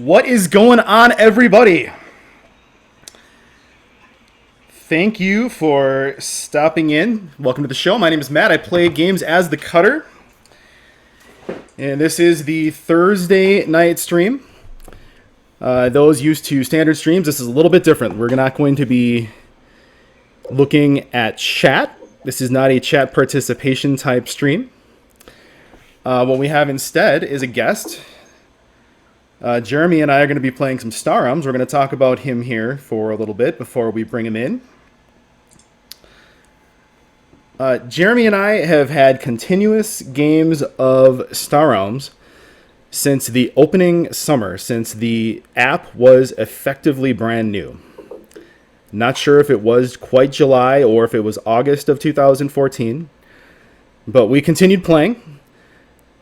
What is going on, everybody? Thank you for stopping in. Welcome to the show. My name is Matt. I play games as the Cutter. And this is the Thursday night stream. Those used to standard streams, this is a little bit different. We're not going to be looking at chat. This is not a chat participation type stream. What we have instead is a guest. Jeremy and I are going to be playing some Star Realms. We're going to talk about him here for a little bit before we bring him in. Jeremy and I have had continuous games of Star Realms since the opening summer, since the app was effectively brand new. Not sure if it was quite July or if it was August of 2014, but we continued playing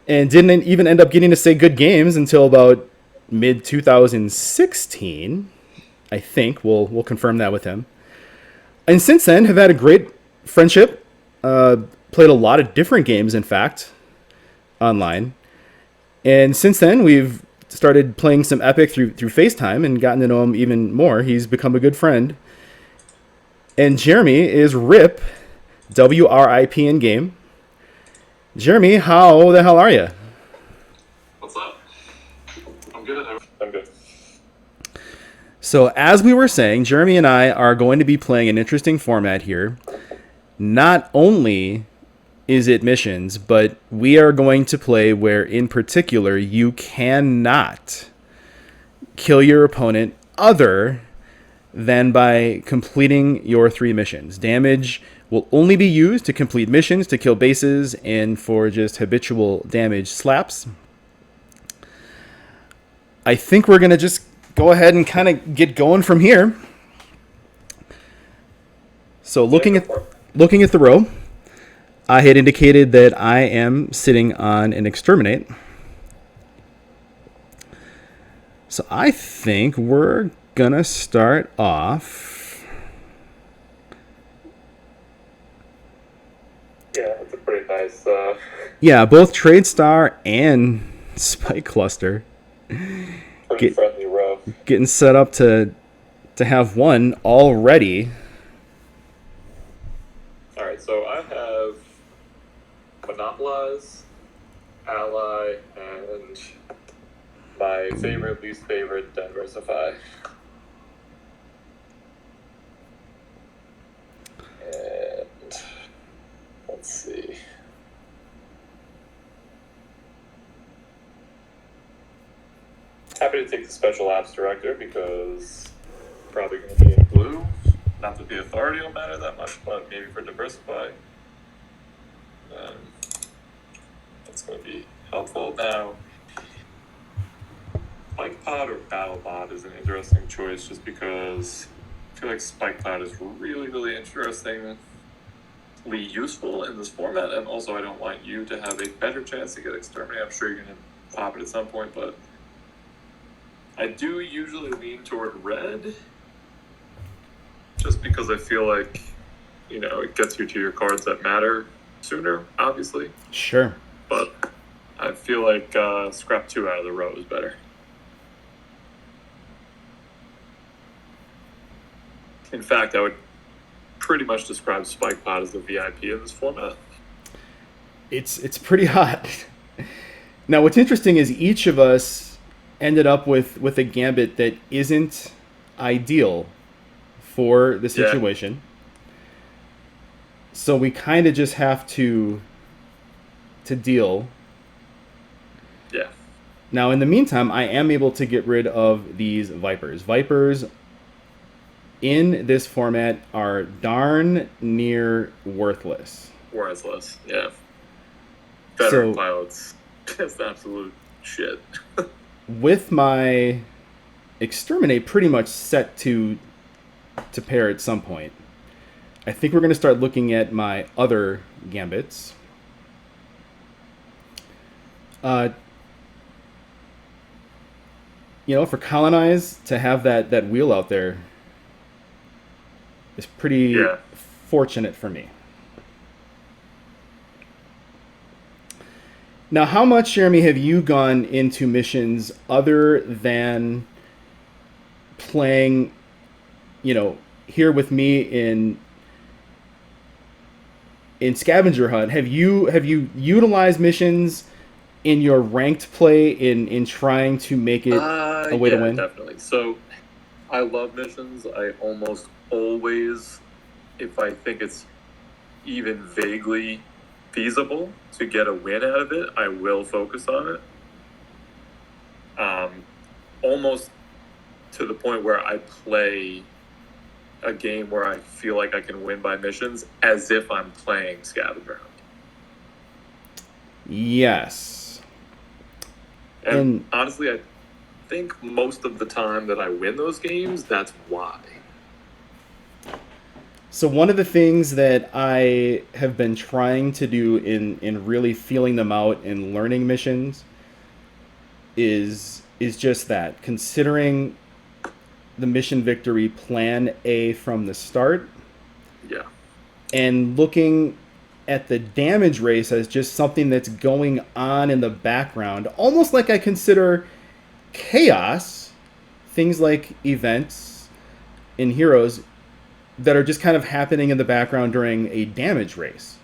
and didn't even end up getting to say good games until about mid-2016, I think. We'll confirm that with him. And since then, have had a great friendship. Played a lot of different games, in fact, online. And since then, we've started playing some Epic through FaceTime and gotten to know him even more. He's become a good friend. And Jeremy is Wrip, W-R-I-P in game. Jeremy, how the hell are you? What's up? I'm good. I'm good. So as we were saying, Jeremy and I are going to be playing an interesting format here. Not only is it missions, but we are going to play where, in particular, you cannot kill your opponent other than by completing your 3 missions. Damage will only be used to complete missions, to kill bases, and for just habitual damage slaps. I think we're going to just go ahead and kind of get going from here. So looking at the row, I had indicated that I am sitting on an Exterminate. So I think we're going to start off. Yeah, it's a pretty nice... Yeah, both Trade Star and Spike Cluster. Pretty friendly row. Getting set up to have one already. Alright, so I have Monopolize, Ally, and my favorite, least favorite, Diversify. And let's see. Happy to take the Special Apps Director because probably going to be in blue. Not that the authority will matter that much, but maybe for Diversify. That's going to be helpful. Now, Spike Pod or Battle Pod is an interesting choice just because I feel like Spike Pod is really, really interestingly useful in this format, and also I don't want you to have a better chance to get Exterminate. I'm sure you're going to pop it at some point, but I do usually lean toward red just because I feel like, it gets you to your cards that matter sooner, obviously. Sure. But I feel like scrap 2 out of the row is better. In fact, I would pretty much describe Spike Pod as the VIP in this format. It's pretty hot. Now, what's interesting is each of us ended up with a gambit that isn't ideal for the situation. Yeah. So we kind of just have to deal. Yeah. Now, in the meantime, I am able to get rid of these Vipers. Vipers in this format are darn near worthless. Worthless, yeah. Veteran pilots, just absolute shit. With my Exterminate pretty much set to pair at some point, I think we're going to start looking at my other gambits. For Colonize to have that wheel out there is pretty fortunate for me. Now, how much, Jeremy, have you gone into missions other than playing, you know, here with me in Scavenger Hunt? Have you utilized missions in your ranked play in trying to make it a way to Yeah, win? definitely. So I love missions. I almost always, if I think it's even vaguely feasible to get a win out of it, I will focus on it. Almost to the point where I play a game where I feel like I can win by missions as if I'm playing Scavenger Hunt. Yes. And honestly, I think most of the time that I win those games, that's why. So one of the things that I have been trying to do in really feeling them out and learning missions is just that, considering the mission victory plan A from the start Yeah. and looking at the damage race as just something that's going on in the background, almost like I consider chaos, things like events in Heroes that are just kind of happening in the background during a damage race.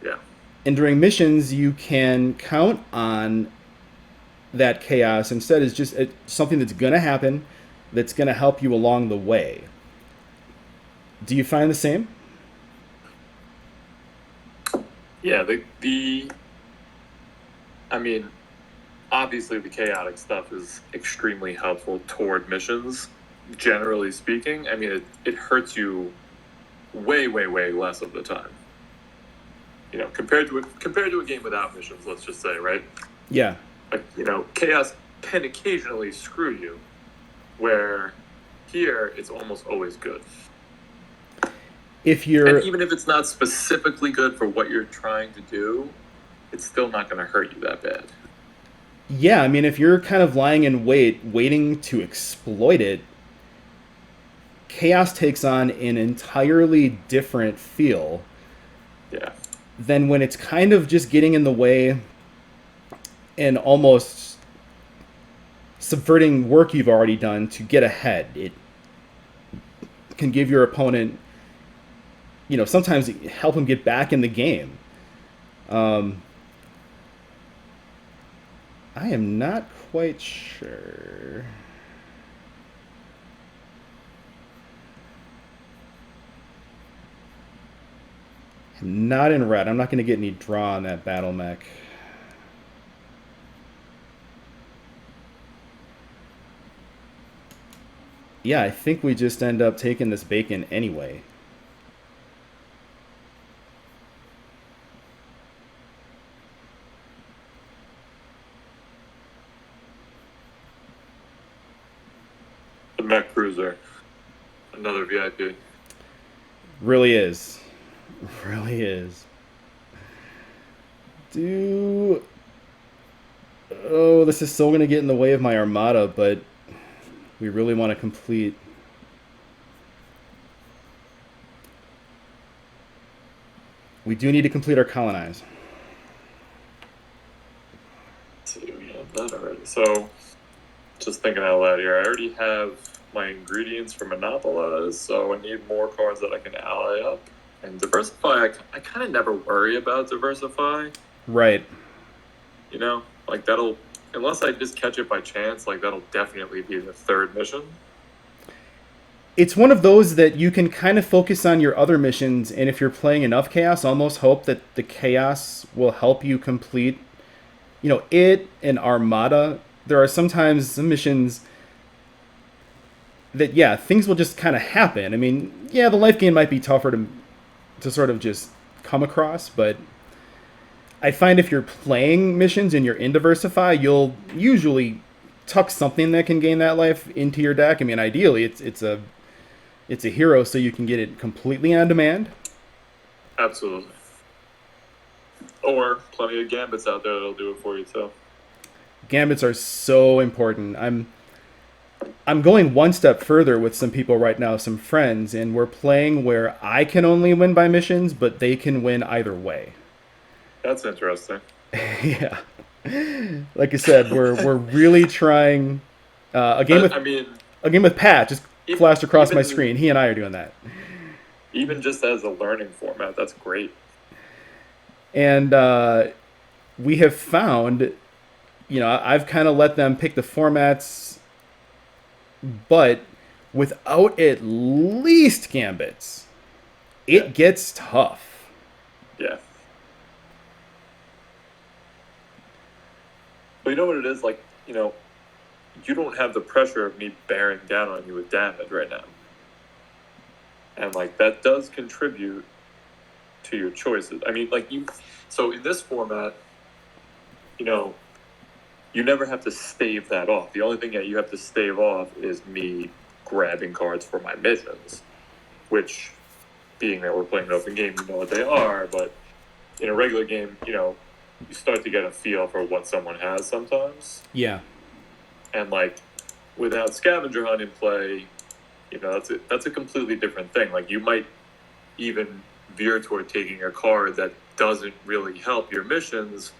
Yeah. And during missions, you can count on that chaos instead is just something that's going to happen, that's going to help you along the way. Do you find the same? Yeah, I mean, obviously the chaotic stuff is extremely helpful toward missions, generally speaking. I mean, it hurts you way, way, way less of the time. You know, compared to a game without missions, let's just say, right? Yeah. Like, you know, chaos can occasionally screw you, where here it's almost always good. If you're And even if it's not specifically good for what you're trying to do, it's still not going to hurt you that bad. Yeah, I mean, if you're kind of lying in wait, waiting to exploit it, chaos takes on an entirely different feel Yeah. than when it's kind of just getting in the way and almost subverting work you've already done to get ahead. It can give your opponent, sometimes help them get back in the game. I am not quite sure. I'm not in red. I'm not going to get any draw on that battle mech. Yeah, I think we just end up taking this bacon anyway. The mech cruiser, another VIP. Really is. Really is. Oh, this is still going to get in the way of my armada, but we really want to complete. We do need to complete our colonize. So we have that already. So, just thinking out loud here, I already have my ingredients for monopolize, so I need more cards that I can ally up. And diversify, I kind of never worry about diversify. Right. You know, like that'll, unless I just catch it by chance, like that'll definitely be the third mission. It's one of those that you can kind of focus on your other missions, and if you're playing enough chaos, almost hope that the chaos will help you complete, it and armada. There are sometimes some missions that, yeah, things will just kind of happen. I mean, yeah, the life gain might be tougher to sort of just come across, but I find if you're playing missions and you're in diversify, you'll usually tuck something that can gain that life into your deck. I mean, ideally, it's a hero, so you can get it completely on demand. Absolutely. Or plenty of gambits out there that'll do it for you too. Gambits are so important. I'm going one step further with some people right now, some friends, and we're playing where I can only win by missions, but they can win either way. That's interesting. Yeah. Like I said, we're really trying a game with I mean, Pat just flashed across my even screen. He and I are doing that. even just as a learning format, that's great. And we have found, I've kind of let them pick the formats, but without at least gambits, Yeah, it gets tough. yeah. But you know what it is? Like, you don't have the pressure of me bearing down on you with damage right now. And like that does contribute to your choices. I mean, so in this format, you know, you never have to stave that off. The only thing that you have to stave off is me grabbing cards for my missions, which, being that we're playing an open game, you know what they are. But in a regular game, you start to get a feel for what someone has sometimes. Yeah. And like without scavenger hunt in play, that's a completely different thing. Like you might even veer toward taking a card that doesn't really help your missions,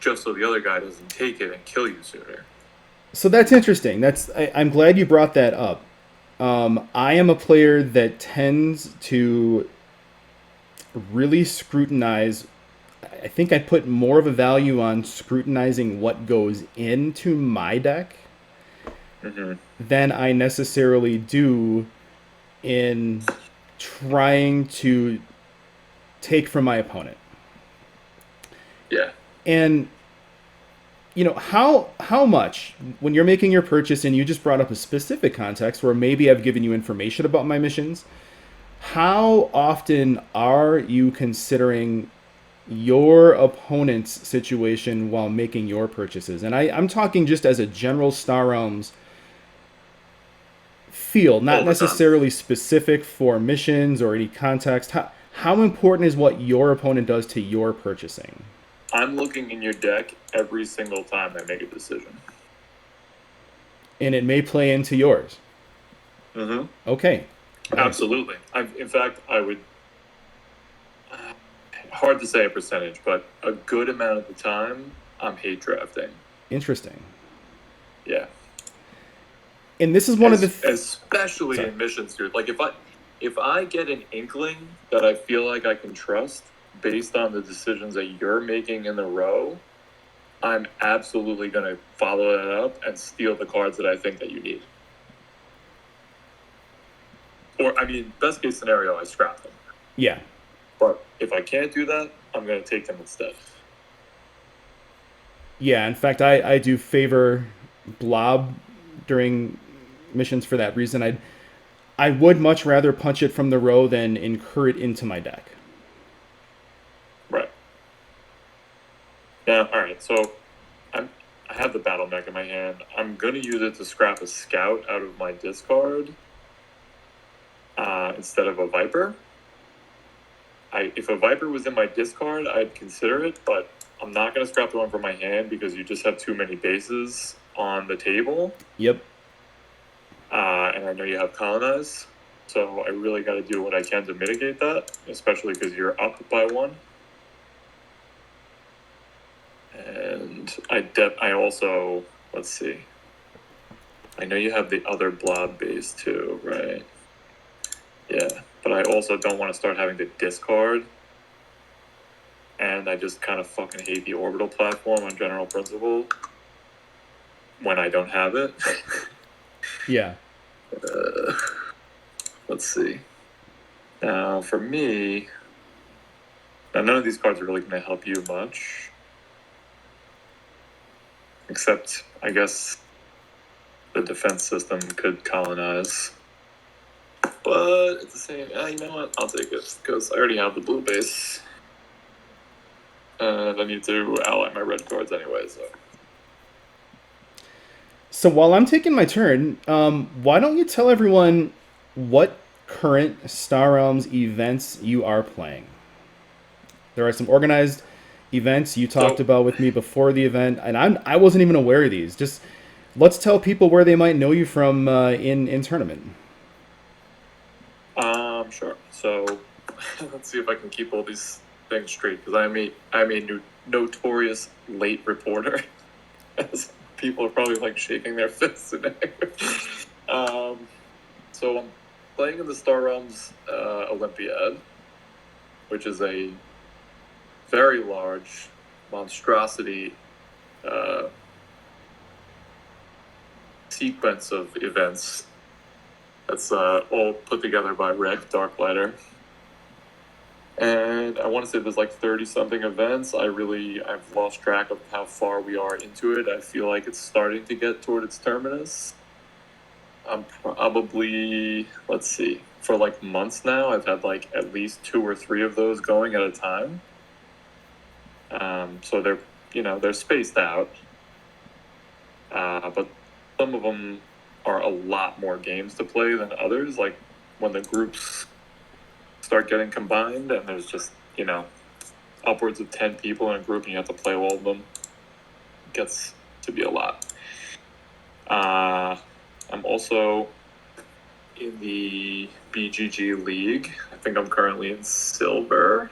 just so the other guy doesn't take it and kill you sooner. So that's interesting. I'm glad you brought that up. I am a player that tends to really scrutinize. I think I put more of a value on scrutinizing what goes into my deck Mm-hmm. than I necessarily do in trying to take from my opponent. Yeah. And how much when you're making your purchase and you just brought up a specific context where maybe I've given you information about my missions, how often are you considering your opponent's situation while making your purchases? And I'm talking just as a general Star Realms feel, not All the time. necessarily specific for missions or any context. How important is what your opponent does to your purchasing? I'm looking in your deck every single time I make a decision. And it may play into yours. Mm-hmm. Okay. Absolutely. In fact, I would. Hard to say a percentage, but a good amount of the time, I'm hate drafting. Interesting. Yeah. And this is one of the especially Sorry. in missions, dude. Like if I get an inkling that I feel like I can trust based on the decisions that you're making in the row, I'm absolutely going to follow that up and steal the cards that I think that you need. Or, I mean, best case scenario, I scrap them. Yeah. But if I can't do that, I'm going to take them instead. Yeah, in fact, I do favor blob during missions for that reason. I would much rather punch it from the row than incur it into my deck. Right. Yeah, alright, so I have the battle mech in my hand. I'm going to use it to scrap a scout out of my discard instead of a viper. If a viper was in my discard, I'd consider it, but I'm not going to scrap the one from my hand because you just have too many bases on the table. Yep. And I know you have colonize, so I really got to do what I can to mitigate that, especially because you're up by one. And I also, let's see. I know you have the other blob base too, right? Yeah, but I also don't want to start having to discard. And I just kind of fucking hate the orbital platform on general principle when I don't have it. Yeah. Let's see. Now, for me, none of these cards are really going to help you much. Except, I guess, the defense system could colonize. But at the same, you know what? I'll take it because I already have the blue base. And I need to ally my red cards anyway, so. So while I'm taking my turn, why don't you tell everyone what current Star Realms events you are playing? There are some organized events you talked about with me before the event, and I wasn't even aware of these. Just let's tell people where they might know you from in tournament. Sure. So let's see if I can keep all these things straight because I made notorious late reporter. As people are probably like shaking their fists today. So I'm playing in the Star Realms Olympiad, which is a very large monstrosity sequence of events that's all put together by Wrip, Darklighter. And I want to say there's like 30-something events. I've lost track of how far we are into it. I feel like it's starting to get toward its terminus. I'm probably, let's see, for like months now, I've had like at least 2 or 3 of those going at a time. So they're spaced out. But some of them are a lot more games to play than others. Like when the groups start getting combined and there's just, upwards of 10 people in a group and you have to play all of them, it gets to be a lot. I'm also in the BGG League. I think I'm currently in Silver.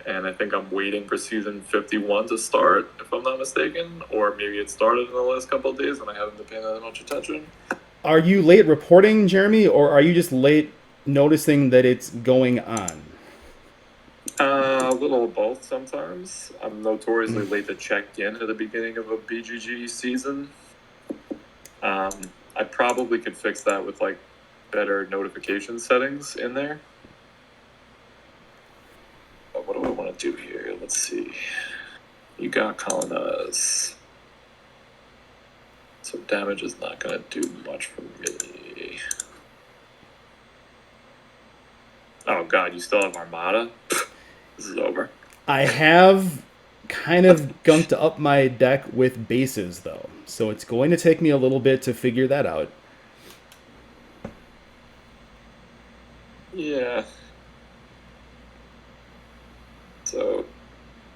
And I think I'm waiting for season 51 to start, if I'm not mistaken. Or maybe it started in the last couple of days and I haven't been paying that much attention. Are you late reporting, Jeremy, or are you just late noticing that it's going on? A little of both sometimes. I'm notoriously late to check in at the beginning of a BGG season. I probably could fix that with like better notification settings in there. But what do I want to do here? Let's see. You got colonize. So damage is not going to do much for me. Oh god, you still have Armada? This is over. I have kind of gunked up my deck with bases, though. So it's going to take me a little bit to figure that out. Yeah. So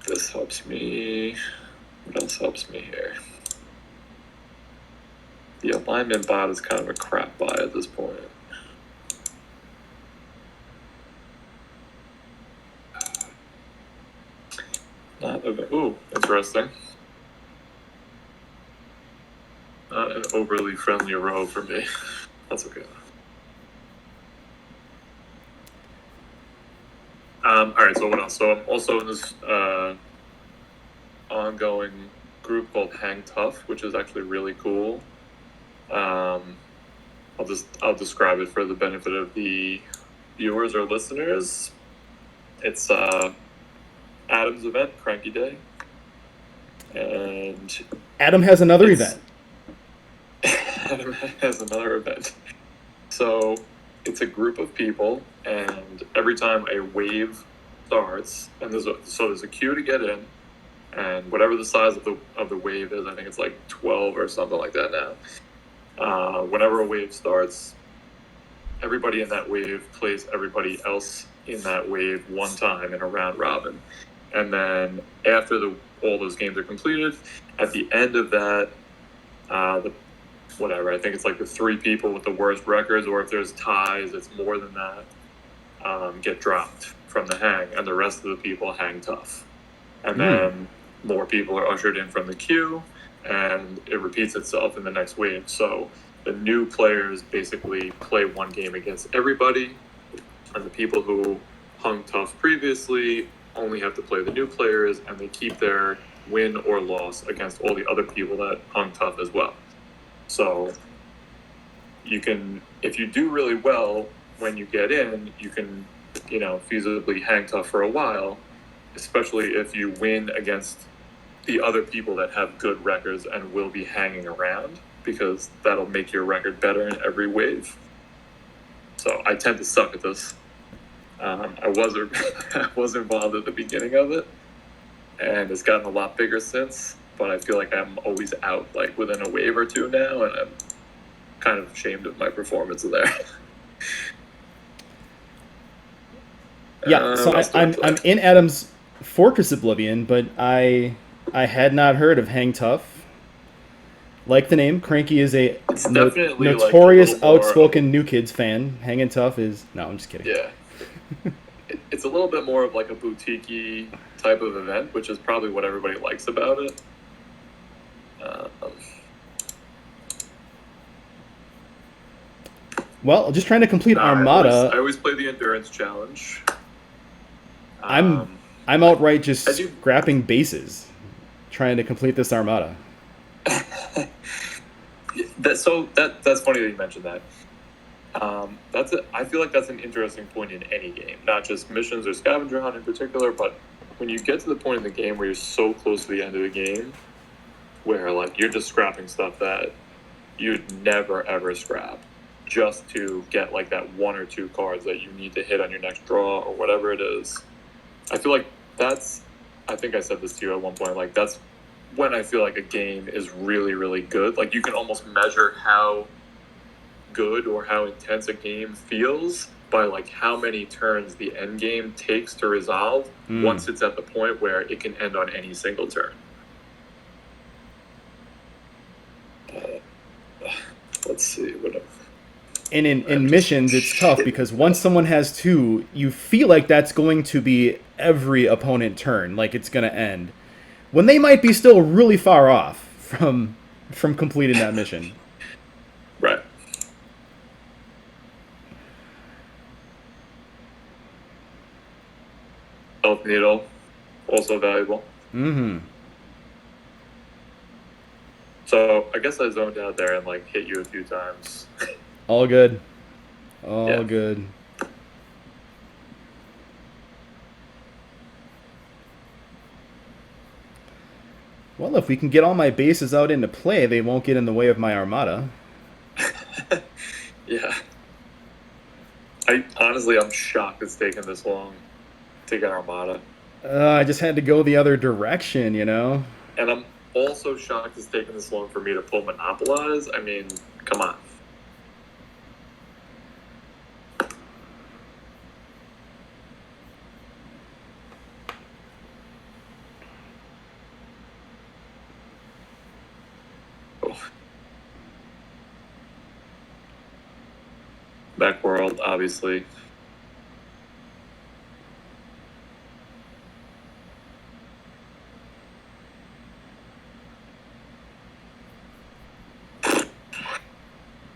this helps me. What else helps me here? The alignment bot is kind of a crap buy at this point. Ooh, interesting. Not an overly friendly row for me. That's okay. Alright, so what else? So I'm also in this ongoing group called Hang Tough, which is actually really cool. I'll describe it for the benefit of the viewers or listeners. It's Adam's event, Cranky Day. And Adam has another event. Adam has another event. So it's a group of people, and every time a wave starts, and there's a queue to get in, and whatever the size of the wave is, I think it's like 12 or something like that now. Whenever a wave starts, everybody in that wave plays everybody else in that wave one time in a round robin. And then after all those games are completed, at the end of that, I think it's like the 3 people with the worst records, or if there's ties, it's more than that, get dropped from the hang, and the rest of the people hang tough. And then more people are ushered in from the queue, and it repeats itself in the next wave. So the new players basically play one game against everybody, and the people who hung tough previously only have to play the new players, and they keep their win or loss against all the other people that hung tough as well. So you can, if you do really well when you get in, you can, feasibly hang tough for a while, especially if you win against the other people that have good records and will be hanging around, because that'll make your record better in every wave. So I tend to suck at this. I was involved at the beginning of it, and it's gotten a lot bigger since, but I feel like I'm always out like within a wave or two now, and I'm kind of ashamed of my performance there. Yeah, so I'm in Adam's Fortress Oblivion, but I had not heard of Hang Tough. Like the name, Cranky is a notorious like a outspoken New Kids fan. Hanging Tough is... No, I'm just kidding. Yeah. It's a little bit more of like a boutique-y type of event, which is probably what everybody likes about it. Well, just trying to complete Armada. I always play the endurance challenge. I'm outright just scrapping bases, trying to complete this Armada. That's funny that you mentioned that. I feel like that's an interesting point in any game, not just missions or scavenger hunt in particular, but when you get to the point in the game where you're so close to the end of the game, where like you're just scrapping stuff that you'd never ever scrap, just to get like that 1 or 2 cards that you need to hit on your next draw or whatever it is. I feel like I think I said this to you at one point, like that's when I feel like a game is really, really good. Like you can almost measure how good or how intense a game feels by like how many turns the end game takes to resolve once it's at the point where it can end on any single turn. Let's see. And in missions, it's tough because once someone has 2, you feel like that's going to be every opponent turn, like it's going to end, when they might be still really far off from completing that mission. Right. Health needle, also valuable. Mm-hmm. So I guess I zoned out there and like hit you a few times. All good. All good. Well, if we can get all my bases out into play, they won't get in the way of my Armada. Yeah. I'm shocked it's taken this long to get Armada. I just had to go the other direction, you know? And I'm also shocked it's taken this long for me to pull Monopolize. I mean, come on. Backworld, obviously.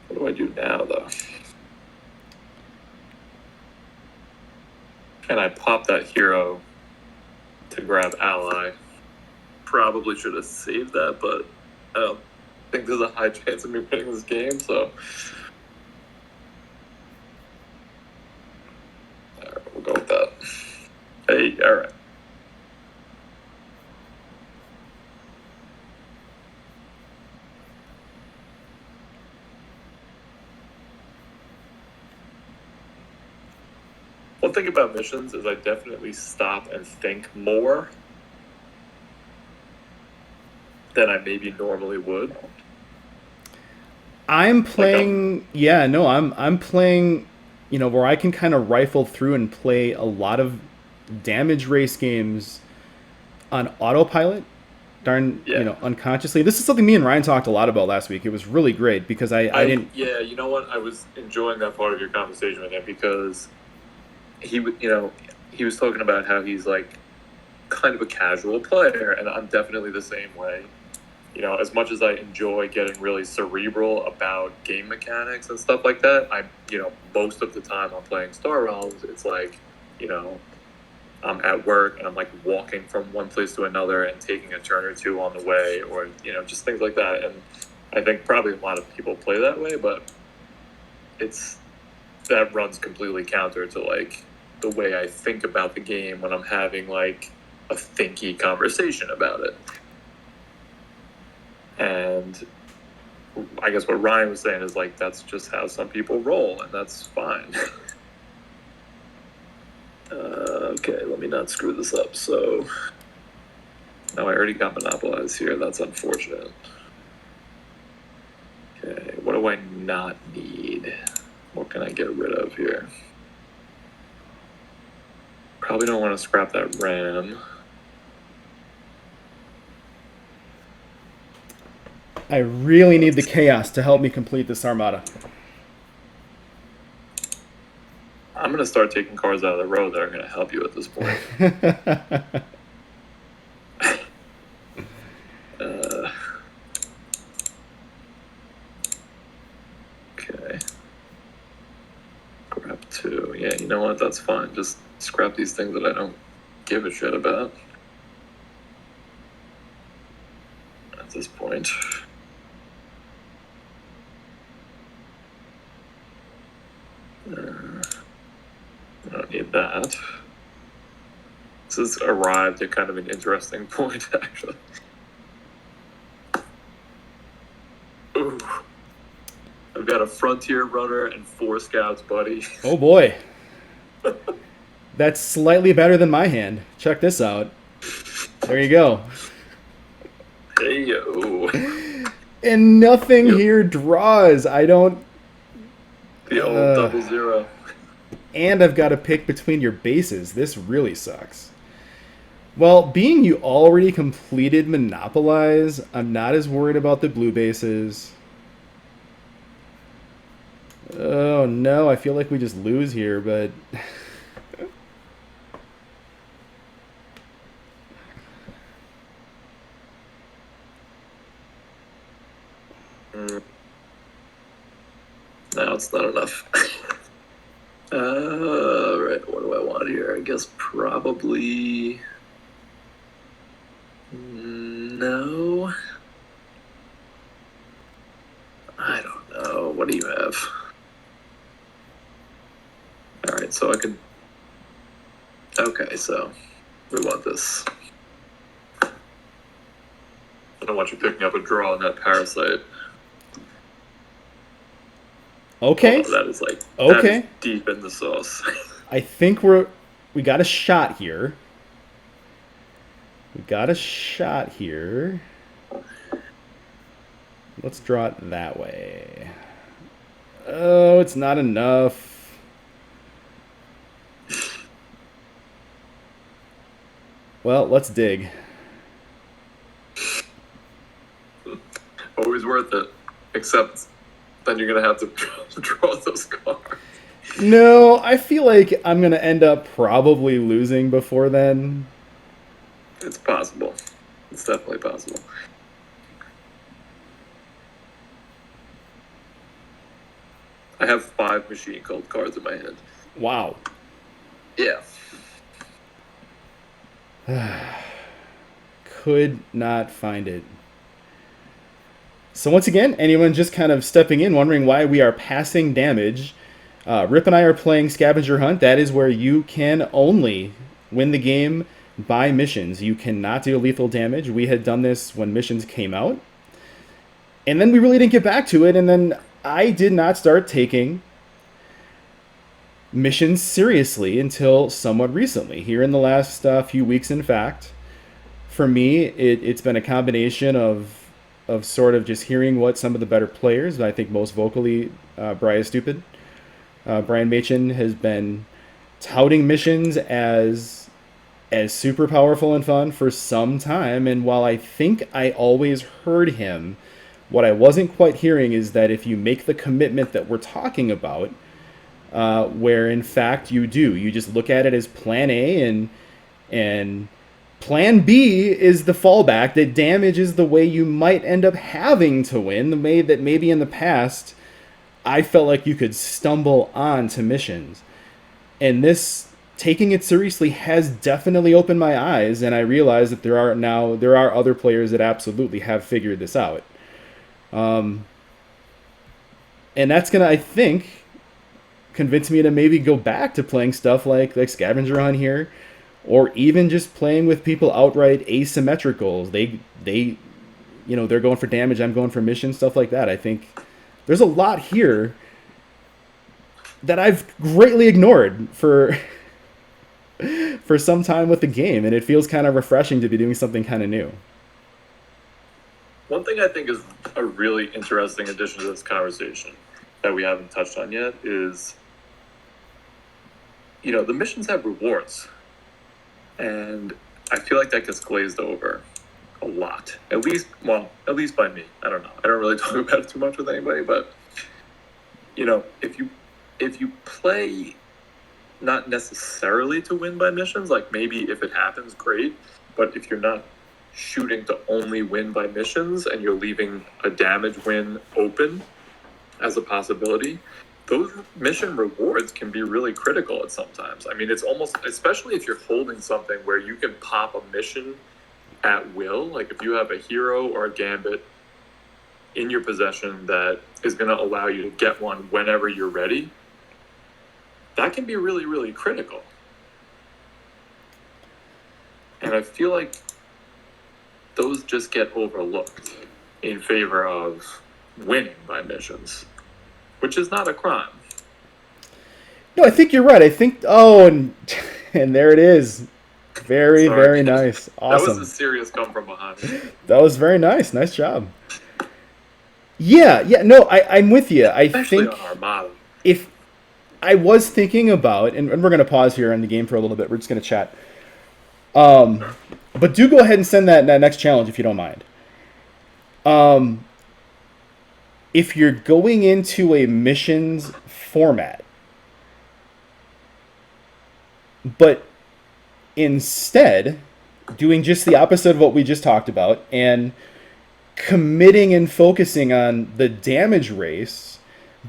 What do I do now, though? And I pop that hero to grab ally. Probably should have saved that, but I don't think there's a high chance of me winning this game, so... Alright, we'll go with that. Hey, alright. One thing about missions is I definitely stop and think more than I maybe normally would. I'm playing, I'm playing, where I can kind of rifle through and play a lot of damage race games on autopilot, unconsciously. This is something me and Ryan talked a lot about last week. It was really great because I didn't... Yeah, you know what? I was enjoying that part of your conversation with him because he was talking about how he's like kind of a casual player, and I'm definitely the same way. As much as I enjoy getting really cerebral about game mechanics and stuff like that, most of the time I'm playing Star Realms, it's like, I'm at work and I'm like walking from one place to another and taking a turn or two on the way, or, just things like that. And I think probably a lot of people play that way, but that runs completely counter to like the way I think about the game when I'm having like a thinky conversation about it. And I guess what Ryan was saying is like that's just how some people roll, and that's fine. Okay, let me not screw this up. So now I already got monopolized here. That's unfortunate. Okay, what do I not need? What can I get rid of here? Probably don't want to scrap that RAM. I really need the chaos to help me complete this Armada. I'm going to start taking cards out of the road that are going to help you at this point. 2. Yeah, you know what? That's fine. Just scrap these things that I don't give a shit about at this point. I don't need that. This has arrived at kind of an interesting point, actually. Ooh. I've got a Frontier Runner and 4 Scouts, buddy. Oh boy. That's slightly better than my hand. Check this out. There you go. Hey, yo. And nothing here draws. I don't... The old 0-0. And I've got to pick between your bases. This really sucks. Well, being you already completed Monopolize, I'm not as worried about the blue bases. Oh no, I feel like we just lose here, but... No, it's not enough. Right, what do I want here? I guess probably... No. I don't know. What do you have? Alright, so I could... Okay, so we want this. I don't want you picking up a draw on that Parasite. Okay. Oh, that is like okay. That is deep in the sauce. I think we got a shot here. We got a shot here. Let's draw it that way. Oh, it's not enough. Well, let's dig. Always worth it. Except then you're going to have to draw those cards. No, I feel like I'm going to end up probably losing before then. It's possible. It's definitely possible. I have 5 Machine Cult cards in my hand. Wow. Yeah. Could not find it. So once again, anyone just kind of stepping in, wondering why we are passing damage. Rip and I are playing Scavenger Hunt. That is where you can only win the game by missions. You cannot do lethal damage. We had done this when missions came out. And then we really didn't get back to it. And then I did not start taking missions seriously until somewhat recently. Here in the last few weeks, in fact. For me, it's been a combination of sort of just hearing what some of the better players, I think most vocally, Brian Stupid, Brian Machin has been touting missions as super powerful and fun for some time. And while I think I always heard him, what I wasn't quite hearing is that if you make the commitment that we're talking about, where in fact you do, you just look at it as plan A and plan B is the fallback, that damage is the way you might end up having to win, the way that maybe in the past I felt like you could stumble on to missions. And this, taking it seriously, has definitely opened my eyes, and I realize that there are other players that absolutely have figured this out. And that's going to, I think, convince me to maybe go back to playing stuff like Scavenger Hunt here, or even just playing with people outright asymmetricals. They're going for damage, I'm going for mission, stuff like that. I think there's a lot here that I've greatly ignored for some time with the game, and it feels kind of refreshing to be doing something kind of new. One thing I think is a really interesting addition to this conversation that we haven't touched on yet is, the missions have rewards. And I feel like that gets glazed over a lot. At least by me. I don't know. I don't really talk about it too much with anybody, but if you play not necessarily to win by missions, like maybe if it happens, great. But if you're not shooting to only win by missions and you're leaving a damage win open as a possibility, those mission rewards can be really critical at sometimes. I mean, it's almost, especially if you're holding something where you can pop a mission at will, like if you have a hero or a gambit in your possession that is going to allow you to get one whenever you're ready, that can be really, really critical. And I feel like those just get overlooked in favor of winning by missions, which is not a crime. No, I think you're right. I think, and there it is. Very, Sorry. very nice. Awesome. That was a serious come from behind. That was very nice. Nice job. Yeah, no, I'm with you. Especially on Armada. If I was thinking about, and we're going to pause here on the game for a little bit. We're just going to chat. But do go ahead and send that next challenge if you don't mind. If you're going into a missions format, but instead doing just the opposite of what we just talked about and committing and focusing on the damage race,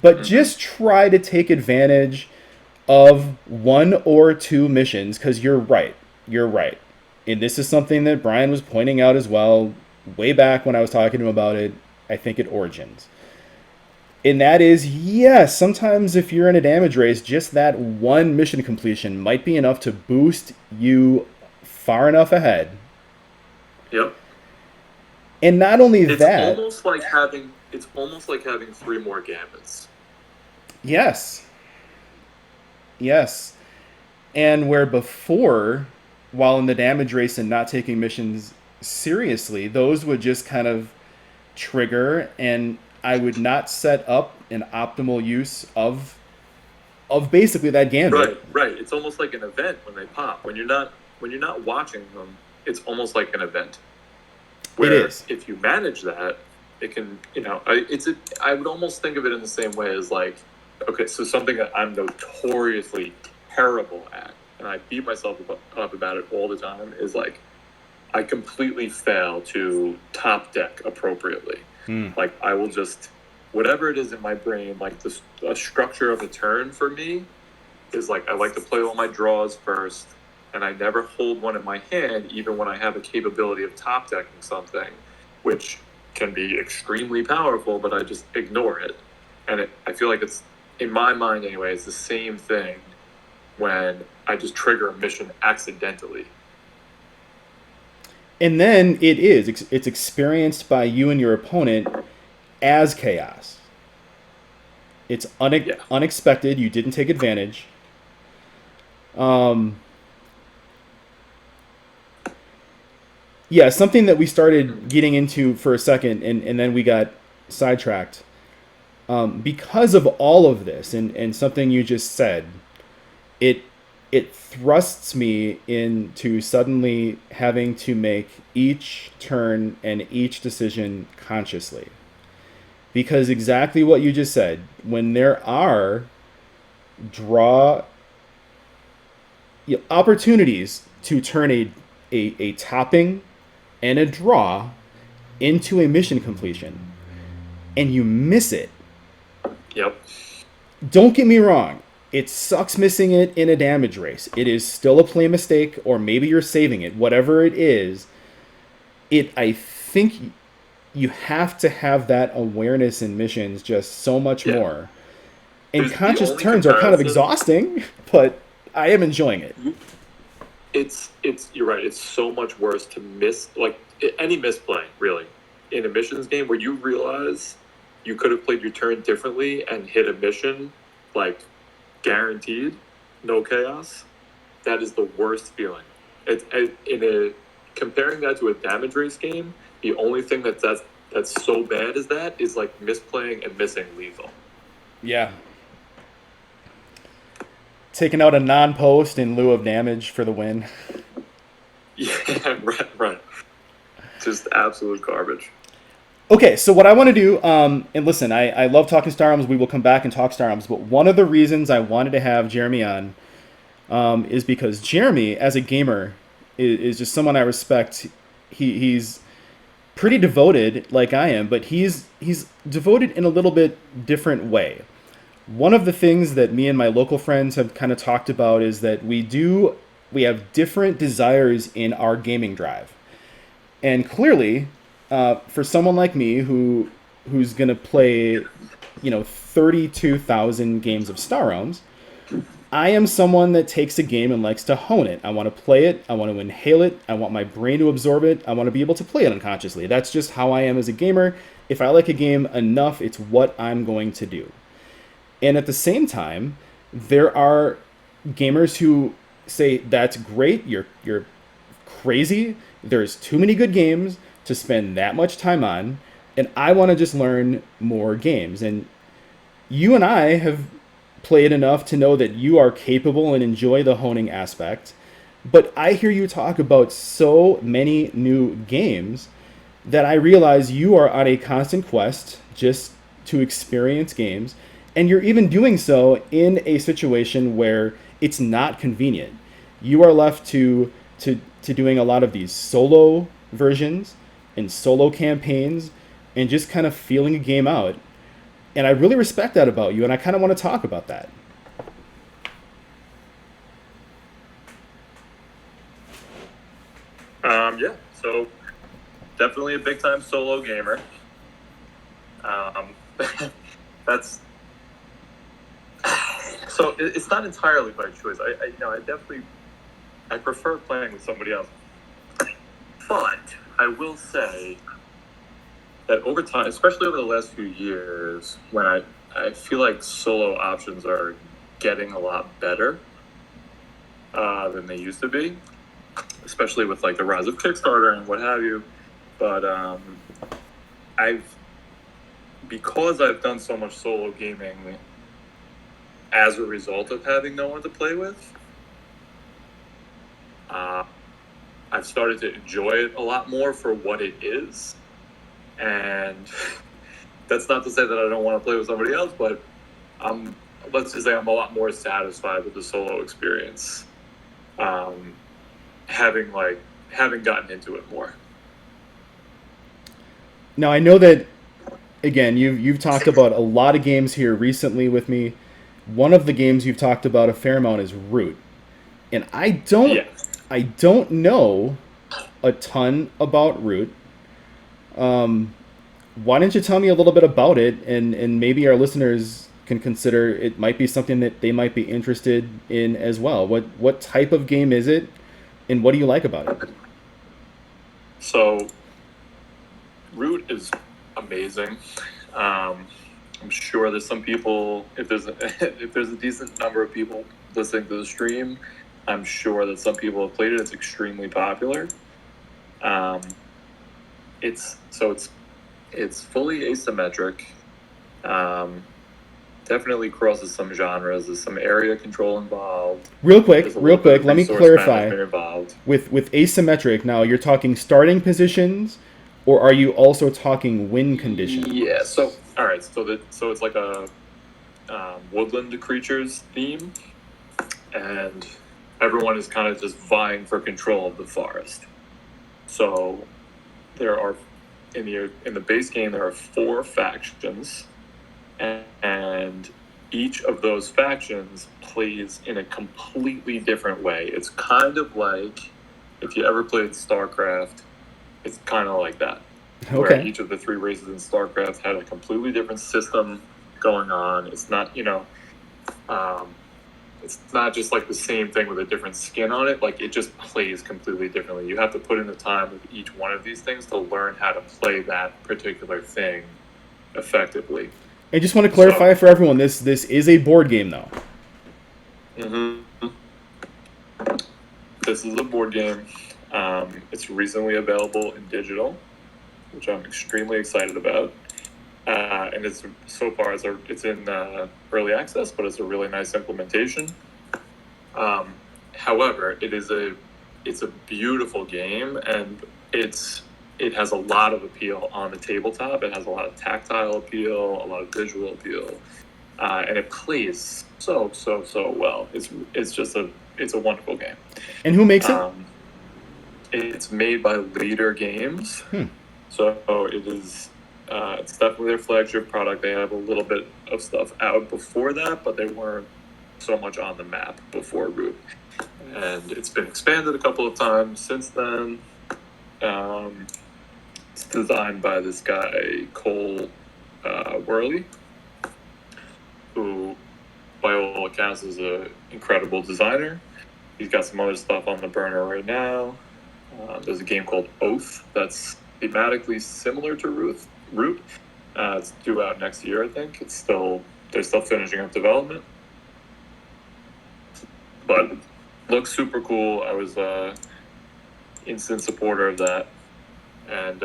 but just try to take advantage of one or two missions, because you're right. And this is something that Brian was pointing out as well way back when I was talking to him about it, I think at Origins. And that is, yes, sometimes if you're in a damage race, just that one mission completion might be enough to boost you far enough ahead. Yep. And not only it's that... It's almost like having 3 more gambits. Yes. And where before, while in the damage race and not taking missions seriously, those would just kind of trigger, and I would not set up an optimal use of basically that gambit. Right. It's almost like an event when they pop. When you're not watching them, it's almost like an event. Where it is. If you manage that, it can, I would almost think of it in the same way as like, okay, so something that I'm notoriously terrible at, and I beat myself up about it all the time, is like, I completely fail to top deck appropriately. Like, I will just, whatever it is in my brain, like a structure of a turn for me is like, I like to play all my draws first, and I never hold one in my hand, even when I have a capability of top decking something, which can be extremely powerful, but I just ignore it. And I feel like it's, in my mind anyway, it's the same thing when I just trigger a mission accidentally. And then it's experienced by you and your opponent as chaos. It's unexpected. You didn't take advantage. Something that we started getting into for a second, and then we got sidetracked. Because of all of this, and something you just said, it thrusts me into suddenly having to make each turn and each decision consciously. Because exactly what you just said, when there are opportunities to turn a topping and a draw into a mission completion, and you miss it. Yep. Don't get me wrong. It sucks missing it in a damage race. It is still a play mistake, or maybe you're saving it. Whatever it is, I think you have to have that awareness in missions just so much more. And conscious turns are kind of exhausting, but I am enjoying it. You're right. It's so much worse to miss, like any misplay, really, in a missions game where you realize you could have played your turn differently and hit a mission, like, guaranteed, no chaos. That is the worst feeling. Comparing that to a damage race game, the only thing that's so bad as that is like misplaying and missing lethal. Yeah. Taking out a non-post in lieu of damage for the win. Yeah, right. Just absolute garbage. Okay, so what I want to do, and listen, I love talking Star Realms. We will come back and talk Star Realms. But one of the reasons I wanted to have Jeremy on is because Jeremy, as a gamer, is just someone I respect. He's pretty devoted, like I am, but he's devoted in a little bit different way. One of the things that me and my local friends have kind of talked about is that we have different desires in our gaming drive. And clearly, for someone like me who's gonna play, 32,000 games of Star Realms, I am someone that takes a game and likes to hone it. I want to play it. I want to inhale it. I want my brain to absorb it. I want to be able to play it unconsciously. That's just how I am as a gamer. If I like a game enough, it's what I'm going to do. And at the same time, there are gamers who say that's great. You're crazy. There's too many good games to spend that much time on, and I want to just learn more games. And you and I have played enough to know that you are capable and enjoy the honing aspect. But I hear you talk about so many new games that I realize you are on a constant quest just to experience games. And you're even doing so in a situation where it's not convenient. You are left to doing a lot of these solo versions and solo campaigns and just kind of feeling a game out. And I really respect that about you, and I kind of want to talk about that. Yeah, so definitely a big time solo gamer. Um, that's so it's not entirely by choice. I definitely I prefer playing with somebody else, but I will say that over time, especially over the last few years, when I feel like solo options are getting a lot better than they used to be, especially with like the rise of Kickstarter and what have you. But I've because I've done so much solo gaming as a result of having no one to play with, I've started to enjoy it a lot more for what it is. And that's not to say that I don't want to play with somebody else, but let's just say I'm a lot more satisfied with the solo experience, having gotten into it more. Now I know that again you've talked about a lot of games here recently with me. One of the games you've talked about a fair amount is Root, and Yeah. I don't know a ton about Root. Why don't you tell me a little bit about it, and maybe our listeners can consider it might be something that they might be interested in as well. What type of game is it, and what do you like about it? So Root is amazing. I'm sure there's some people, if there's if there's a decent number of people listening to the stream, I'm sure that some people have played it. It's extremely popular. Um, it's fully asymmetric. Um, Definitely crosses some genres. There's some area control involved. There's a Real little bit quick, of let me resource clarify. management involved. With asymmetric, now you're talking starting positions, or are you also talking win Yeah. conditions? So all right. So it's like a woodland creatures theme, and everyone is kind of just vying for control of the forest. So there are in the base game there are 4 factions, and each of those factions plays in a completely different way. It's kind of like if you ever played StarCraft, it's kind of like that, where Okay. each of the 3 races in StarCraft had a completely different system going on. It's not, um, it's not just like the same thing with a different skin on it. Like it just plays completely differently. You have to put in the time with each one of these things to learn how to play that particular thing effectively. I just want to So, clarify for everyone, this is a board game though. mhm. This is a board game. It's recently available in digital, which I'm extremely excited about. And it's so far it's in early access, but it's a really nice implementation. However, it's a beautiful game, and it has a lot of appeal on the tabletop. It has a lot of tactile appeal, a lot of visual appeal, and it plays so well. It's a wonderful game. And who makes it? Um, it's made by Leader Games, Hmm. so it is It's definitely their flagship product. They have a little bit of stuff out before that, but they weren't so much on the map before Root. And it's been expanded a couple of times since then. It's designed by this guy, Cole Worley, who, by all accounts, is an incredible designer. He's got some other stuff on the burner right now. There's a game called Oath that's thematically similar to Root. It's due out next year, I think. They're still finishing up development, but looks super cool. I was instant supporter of that, and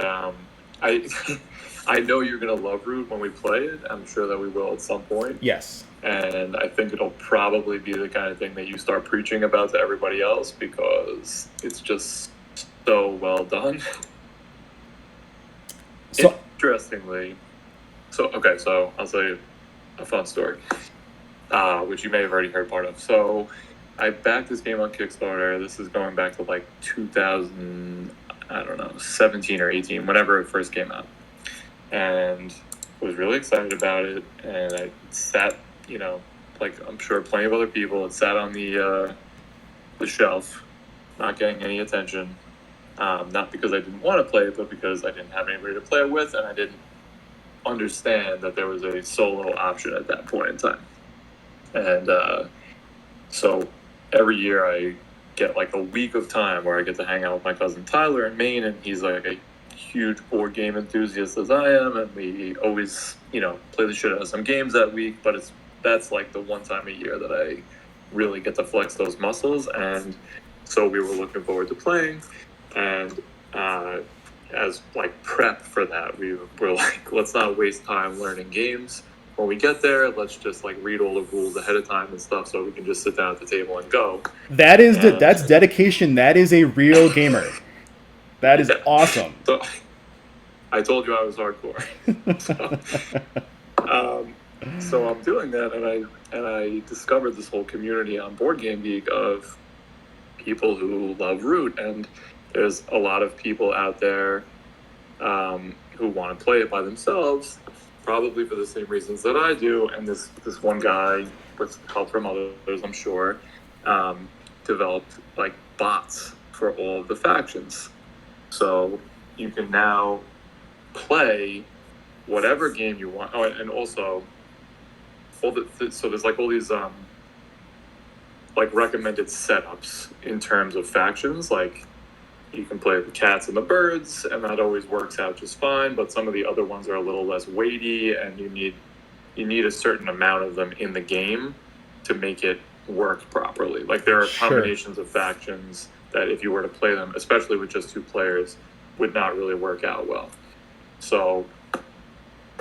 I I know you're gonna love Root when we play it. I'm sure that we will at some point. Yes. And I think it'll probably be the kind of thing that you start preaching about to everybody else because it's just so well done. So Interestingly, so I'll tell you a fun story, which you may have already heard part of. So I backed this game on Kickstarter. This is going back to like 2000, I don't know, 17 or 18, whenever it first came out, and was really excited about it. And I sat, like I'm sure plenty of other people, it sat on the shelf, not getting any attention. Not because I didn't want to play it, but because I didn't have anybody to play it with, and I didn't understand that there was a solo option at that point in time. And so every year I get like a week of time where I get to hang out with my cousin Tyler in Maine, and he's like a huge board game enthusiast as I am, and we always, play the shit out of some games that week, but that's like the one time a year that I really get to flex those muscles, and so we were looking forward to playing. And as like prep for that, we were like, let's not waste time learning games. When we get there, let's just like read all the rules ahead of time and stuff, so we can just sit down at the table and go. that's dedication. That is a real gamer. That is awesome. So I told you I was hardcore. So I'm doing that, and I discovered this whole community on Board Game Geek of people who love Root, and there's a lot of people out there who want to play it by themselves, probably for the same reasons that I do. And this one guy, with help from others, I'm sure, developed like bots for all of the factions. So you can now play whatever game you want. Oh, and also, so there's like all these like recommended setups in terms of factions. Like you can play the cats and the birds, and that always works out just fine. But some of the other ones are a little less weighty, and you need a certain amount of them in the game to make it work properly. Like there are combinations of factions that if you were to play them, especially with just two players, would not really work out well. So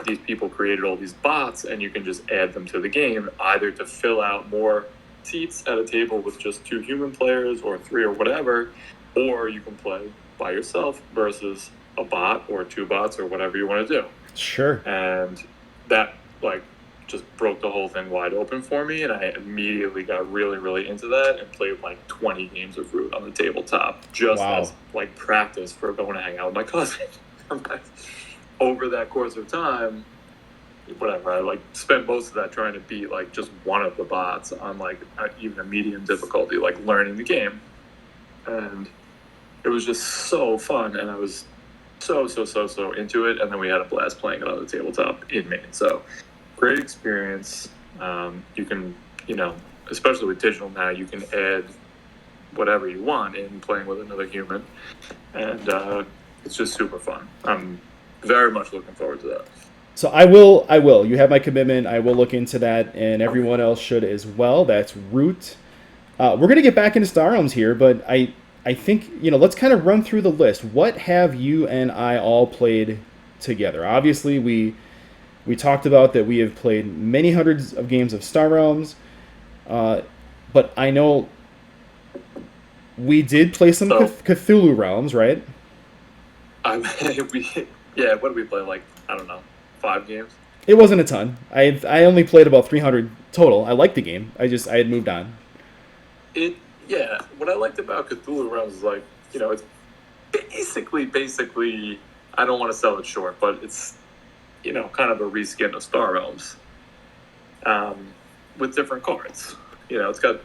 these people created all these bots, and you can just add them to the game, either to fill out more seats at a table with just two human players or three or whatever, or you can play by yourself versus a bot or two bots or whatever you want to do. Sure. And that like just broke the whole thing wide open for me, and I immediately got really, really into that and played like 20 games of Root on the tabletop just as like practice for going to hang out with my cousin. Over that course of time, whatever, I like spent most of that trying to beat like just one of the bots on like even a medium difficulty, like learning the game. And it was just so fun, and I was so into it. And then we had a blast playing it on the tabletop in Maine. So great experience. You can, especially with digital now, you can add whatever you want in playing with another human, and it's just super fun. I'm very much looking forward to that. So I will. You have my commitment. I will look into that, and everyone else should as well. That's Root. We're going to get back into Star Realms here, but I think, let's kind of run through the list. What have you and I all played together? Obviously, we talked about that we have played many hundreds of games of Star Realms, but I know we did play some Cthulhu Realms, right? What did we play? Like, I don't know, 5 games? It wasn't a ton. I only played about 300 total. I liked the game. I had moved on. What I liked about Cthulhu Realms is like, it's basically, I don't want to sell it short, but it's kind of a reskin of Star Realms, with different cards. It's got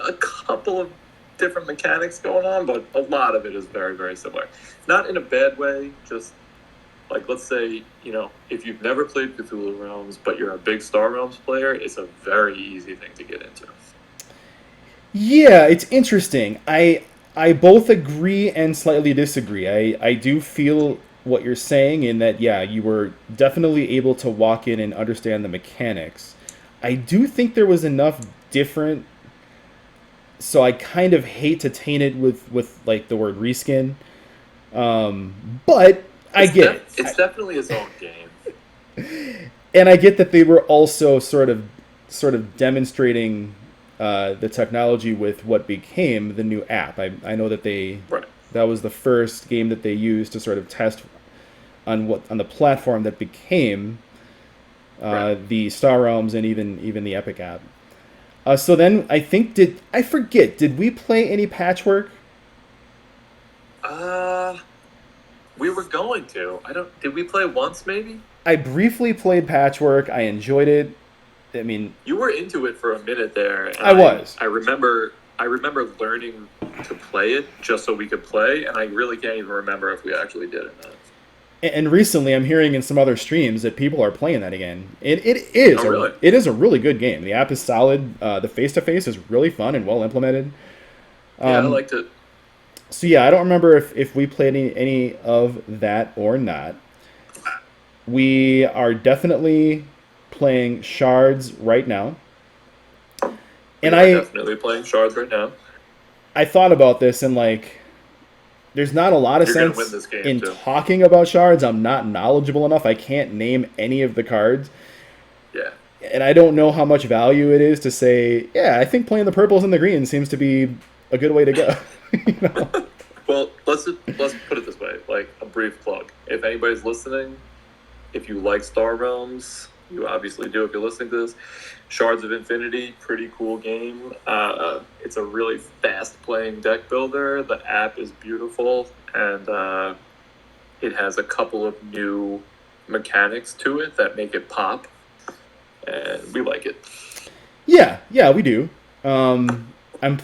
a couple of different mechanics going on, but a lot of it is very, very similar. Not in a bad way, just like, let's say, if you've never played Cthulhu Realms, but you're a big Star Realms player, it's a very easy thing to get into. Yeah, it's interesting. I both agree and slightly disagree. I do feel what you're saying in that, yeah, you were definitely able to walk in and understand the mechanics. I do think there was enough different, so I kind of hate to taint it with like the word reskin. But I get it. It's definitely its own game. And I get that they were also sort of demonstrating the technology with what became the new app. I know that Right. that was the first game that they used to sort of test on the platform that became Right. the Star Realms and even the Epic app. So then did we play any Patchwork? We were going to. Did we play once maybe? I briefly played Patchwork. I enjoyed it. I mean, You were into it for a minute there. And I was. I remember learning to play it just so we could play, and I really can't even remember if we actually did or not. And recently, I'm hearing in some other streams that people are playing that again. It Oh, really? is a really good game. The app is solid. The face to face is really fun and well implemented. Yeah, I liked it. So yeah, I don't remember if we played any of that or not. We are definitely playing Shards right now, We and are definitely playing Shards right now. I thought about this and like, there's not a lot of You're gonna win sense this game in too. talking about Shards. I'm not knowledgeable enough. I can't name any of the cards. Yeah. And I don't know how much value it is to say, yeah, I think playing the purples and the greens seems to be a good way to go. You know? Well, let's put it this way, like a brief plug. If anybody's listening, if you like Star Realms, you obviously do if you're listening to this. Shards of Infinity, pretty cool game. It's a really fast-playing deck builder. The app is beautiful, and it has a couple of new mechanics to it that make it pop, and we like it. Yeah, we do. I'm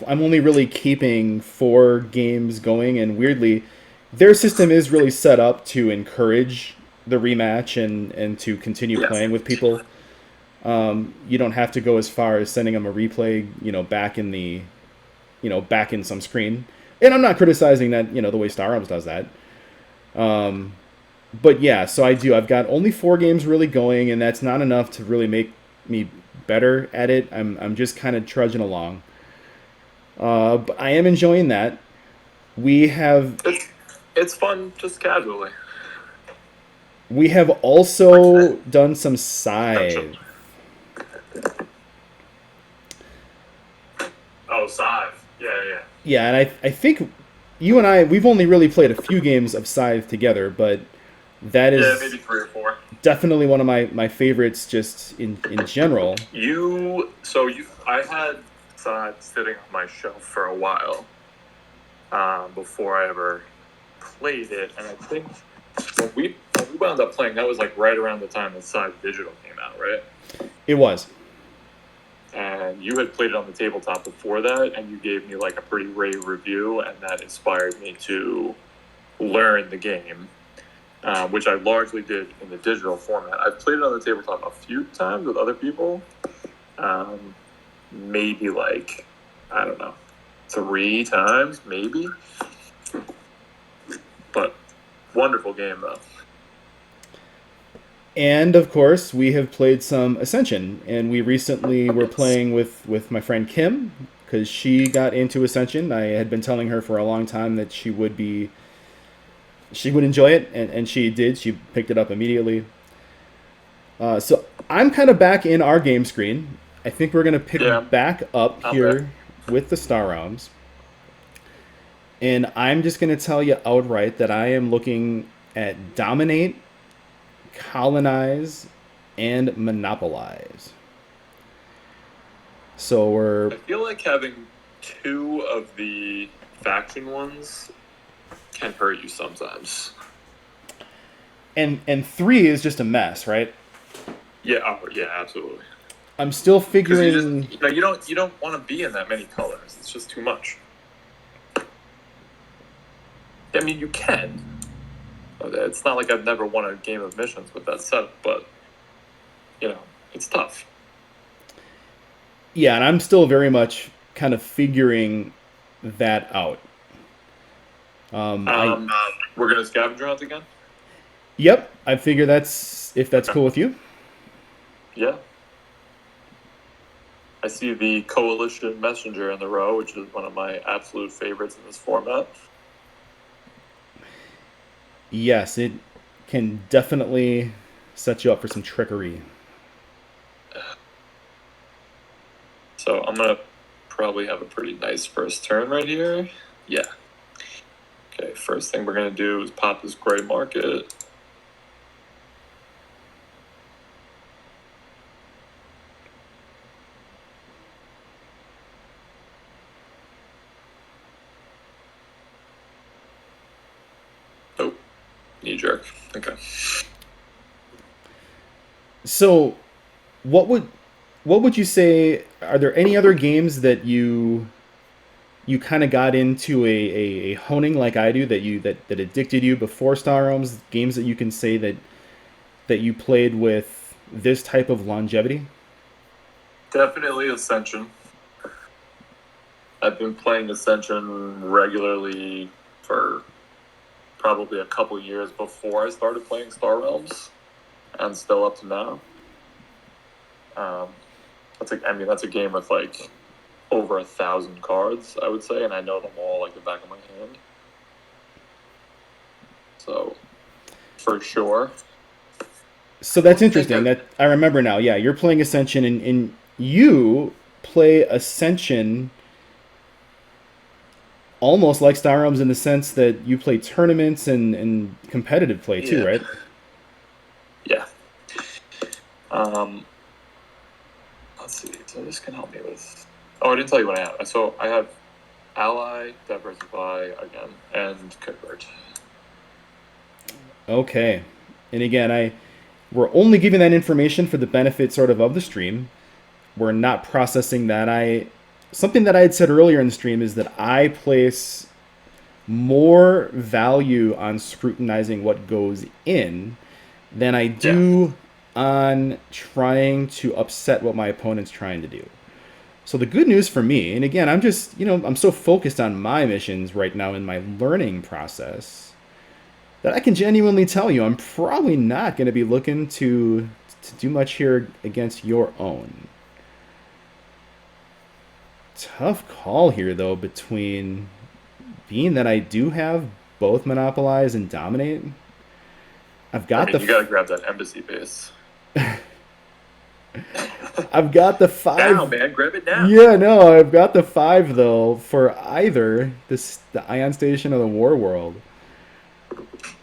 only really keeping 4 games going, and weirdly, their system is really set up to encourage the rematch and to continue Yes. playing with people. You don't have to go as far as sending them a replay, back in some screen. And I'm not criticizing that, the way Star Realms does that. But yeah, so I do. I've got only 4 games really going, and that's not enough to really make me better at it. I'm just kind of trudging along. But I am enjoying that. We have It's fun just casually. also done some side. Oh, Scythe. Yeah. Yeah, and I think you and we've only really played a few games of Scythe together, but that is Yeah, maybe 3 or 4. definitely one of my favorites just in general. I had Scythe sitting on my shelf for a while before I ever played it, and I think when we wound up playing, that was like right around the time that Scythe Digital came out, right? It was. And you had played it on the tabletop before that, and you gave me like a pretty rave review, and that inspired me to learn the game, which I largely did in the digital format. I've played it on the tabletop a few times with other people, maybe like, I don't know, 3 times, maybe. But wonderful game, though. And of course, we have played some Ascension, and we recently were playing with my friend Kim because she got into Ascension. I had been telling her for a long time that she would enjoy it, and she did. She picked it up immediately. So I'm kind of back in our game screen. I think we're gonna pick back up here with the Star Realms, and I'm just gonna tell you outright that I am looking at Dominate, Colonize, and Monopolize. So I feel like having 2 of the faction ones can hurt you sometimes. and 3 is just a mess, right? Yeah, oh, yeah, absolutely. I'm still Because figuring. you don't want to be in that many colors. It's just too much. I mean, you can. It's not like I've never won a game of missions with that setup, but it's tough. Yeah, and I'm still very much kind of figuring that out. I We're gonna scavenger hunt again. Yep, I figure that's if that's Okay. cool with you. Yeah. I see the Coalition Messenger in the row, which is one of my absolute favorites in this format. Yes, it can definitely set you up for some trickery. So I'm gonna probably have a pretty nice first turn right here. Yeah. Okay, first thing we're gonna do is pop this gray market. Oh, knee jerk. Okay. So, what would you say? Are there any other games that you kind of got into a honing like I do that addicted you before Star Realms? Games that you can say that you played with this type of longevity? Definitely Ascension. I've been playing Ascension regularly for probably a couple years before I started playing Star Realms, and still up to now. That's a game with like over 1,000 cards, I would say, and I know them all like the back of my hand. So, for sure. So that's interesting. That I remember now. Yeah, you're playing Ascension, and you play Ascension almost like Star Realms in the sense that you play tournaments and competitive play too, right? Yeah. Let's see. So this can help me with. Oh, I didn't tell you what I have. So I have Ally, Diversify again, and Convert. Okay. And again, we're only giving that information for the benefit sort of the stream. We're not processing that. I Something that I had said earlier in the stream is that I place more value on scrutinizing what goes in than I do on trying to upset what my opponent's trying to do. So the good news for me, and again, I'm just, I'm so focused on my missions right now in my learning process that I can genuinely tell you I'm probably not going to be looking to do much here against your own. Tough call here though between being that I do have both monopolize and dominate. I've got you gotta grab that embassy base. I've got the 5. Now, man, grab it now. Yeah, no, I've got the 5 though for either the Ion Station or the War World.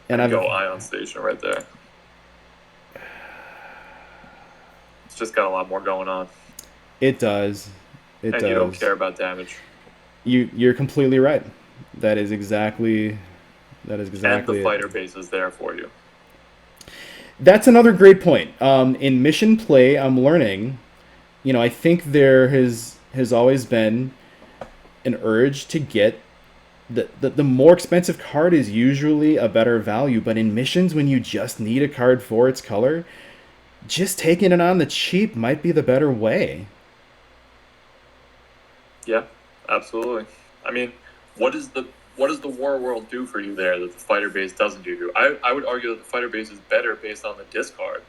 And I'd go Ion Station right there. It's just got a lot more going on. It does. And you don't care about damage. You're completely right. That is exactly. And the fighter base is there for you. That's another great point. In mission play, I'm learning. I think there has always been an urge to get the more expensive card is usually a better value. But in missions, when you just need a card for its color, just taking it on the cheap might be the better way. Yeah, absolutely. I mean, what does the War World do for you there that the fighter base doesn't do? I would argue that the fighter base is better based on the discard.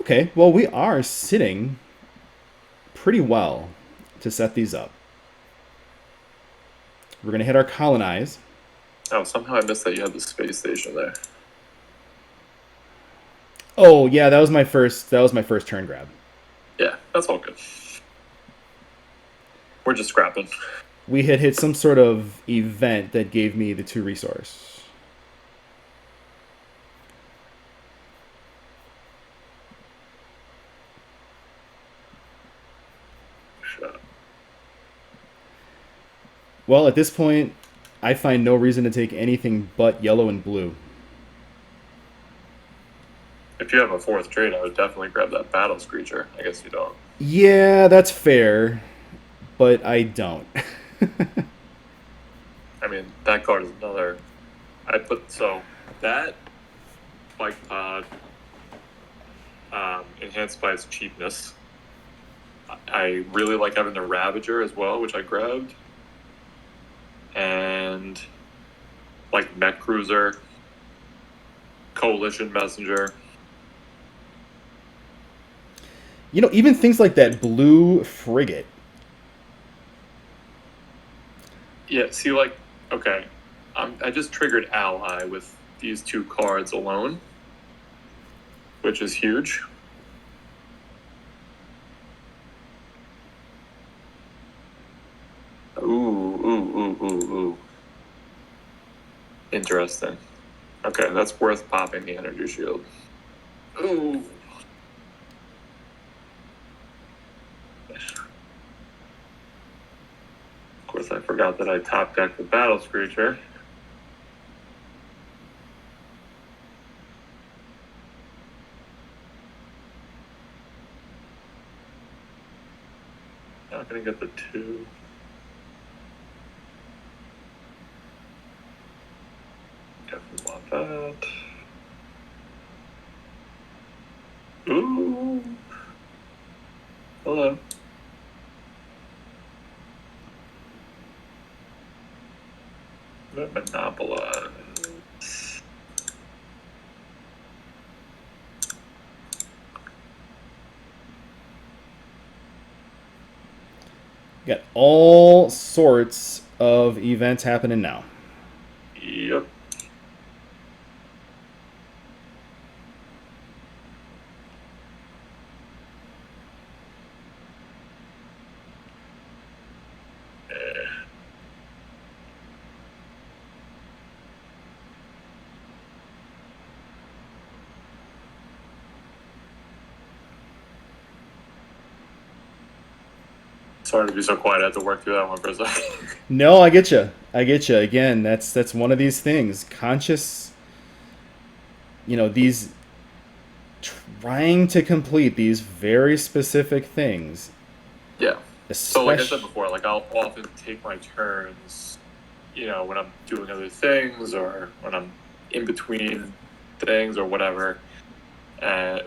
Okay, well, we are sitting pretty well to set these up. We're going to hit our colonize. Oh, somehow I missed that you had the space station there. Oh, yeah, that was my first turn grab. Yeah, that's all good. We're just scrapping. We had hit some sort of event that gave me the 2 resource. Well, at this point, I find no reason to take anything but yellow and blue. If you have a fourth trade, I would definitely grab that Battle Screecher. I guess you don't. Yeah, that's fair, but I don't. I mean, that card is another. So that Bike Pod, enhanced by its cheapness. I really like having the Ravager as well, which I grabbed. And like Mech Cruiser, Coalition Messenger. You know, even things like that blue frigate. Yeah, see, like, okay, I just triggered Ally with these two cards alone, which is huge. Ooh. Interesting. Okay, that's worth popping the energy shield. Ooh. Of course, I forgot that I top decked the Battle Screecher. Not gonna get the 2. Definitely want that. Ooh. Hello. Monopolize. Got all sorts of events happening now. Yep. Sorry to be so quiet. I had to work through that one for a second. No, I get you. I get you. Again, that's one of these things. Conscious, these trying to complete these very specific things. Yeah. So like I said before, like I'll often take my turns, when I'm doing other things or when I'm in between things or whatever,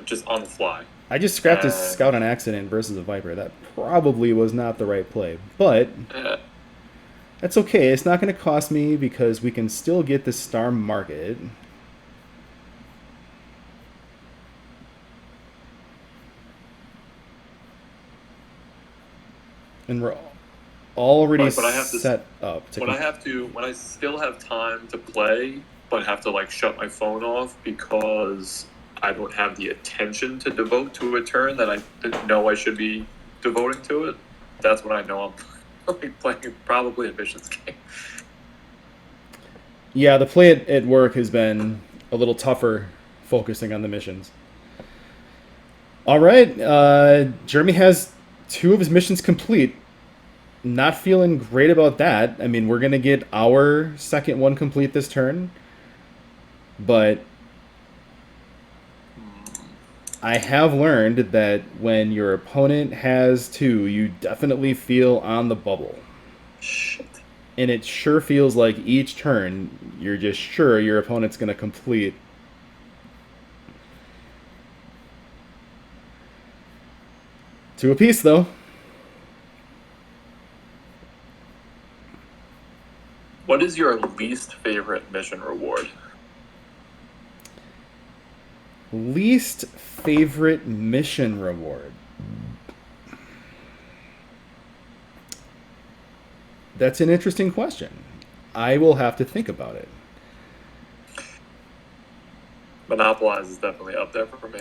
just on the fly. I just scrapped his Scout on accident versus a Viper. That probably was not the right play, but that's okay. It's not going to cost me because we can still get the Star Market. And we're already set up. When I still have time to play, but have to like shut my phone off because I don't have the attention to devote to a turn that I know I should be devoting to it, that's when I know I'm like playing probably a missions game. Yeah, the play at work has been a little tougher focusing on the missions. All right, Jeremy has 2 of his missions complete. Not feeling great about that. I mean, we're going to get our second one complete this turn, but I have learned that when your opponent has 2, you definitely feel on the bubble. Shit. And it sure feels like each turn, you're just sure your opponent's going to complete. Two apiece, though. What is your least favorite mission reward? Least favorite mission reward. That's an interesting question. I will have to think about it. Monopolize is definitely up there for me.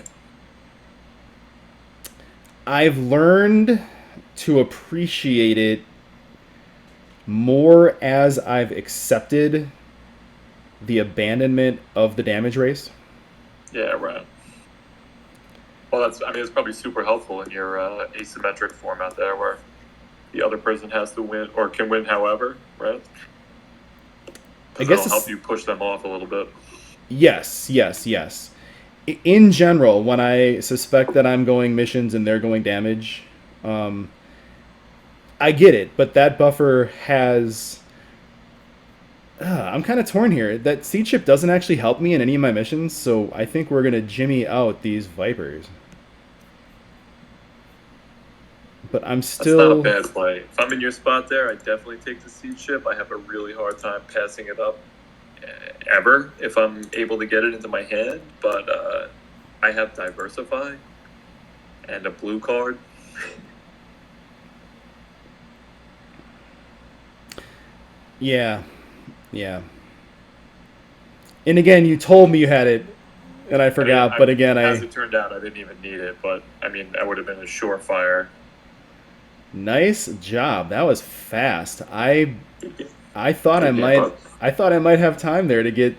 I've learned to appreciate it more as I've accepted the abandonment of the damage race. Yeah, right. Well, it's probably super helpful in your asymmetric format there, where the other person has to win or can win however, right? I Because guess that'll it's, help you push them off a little bit. yes, yes, yes. In general, when I suspect that I'm going missions and they're going damage, um, I get it, but that buffer has. I'm kind of torn here. That seed chip doesn't actually help me in any of my missions, so I think we're gonna jimmy out these vipers. But I'm That's not a still. bad play. If I'm in your spot there, I definitely take the seed chip. I have a really hard time passing it up ever if I'm able to get it into my hand, but I have diversify and a blue card. Yeah, yeah. And again, you told me you had it, and I I mean, forgot. But again, as I it turned out, I didn't even need it, but I mean, that would have been a surefire. nice job. That was fast. I thought I Good game, might. bud. I thought I might have time there to get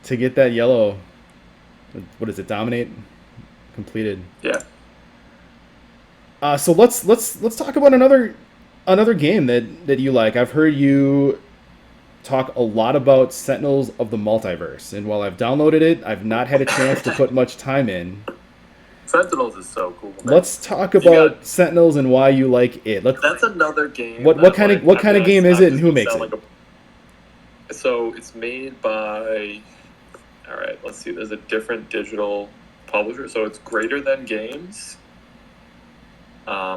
that yellow. What is it? Dominate completed. Yeah. So let's talk about another game that you like. I've heard you talk a lot about Sentinels of the Multiverse, and while I've downloaded it, I've not had a chance to put much time in. Sentinels is so cool, man. Let's talk You got about Sentinels and why you like it. that's another game What that kind of like what I kind mean of game is I'm it, and just who gonna makes sound it? like a so it's made by all right, let's see, there's a different digital publisher. So it's Greater Than Games,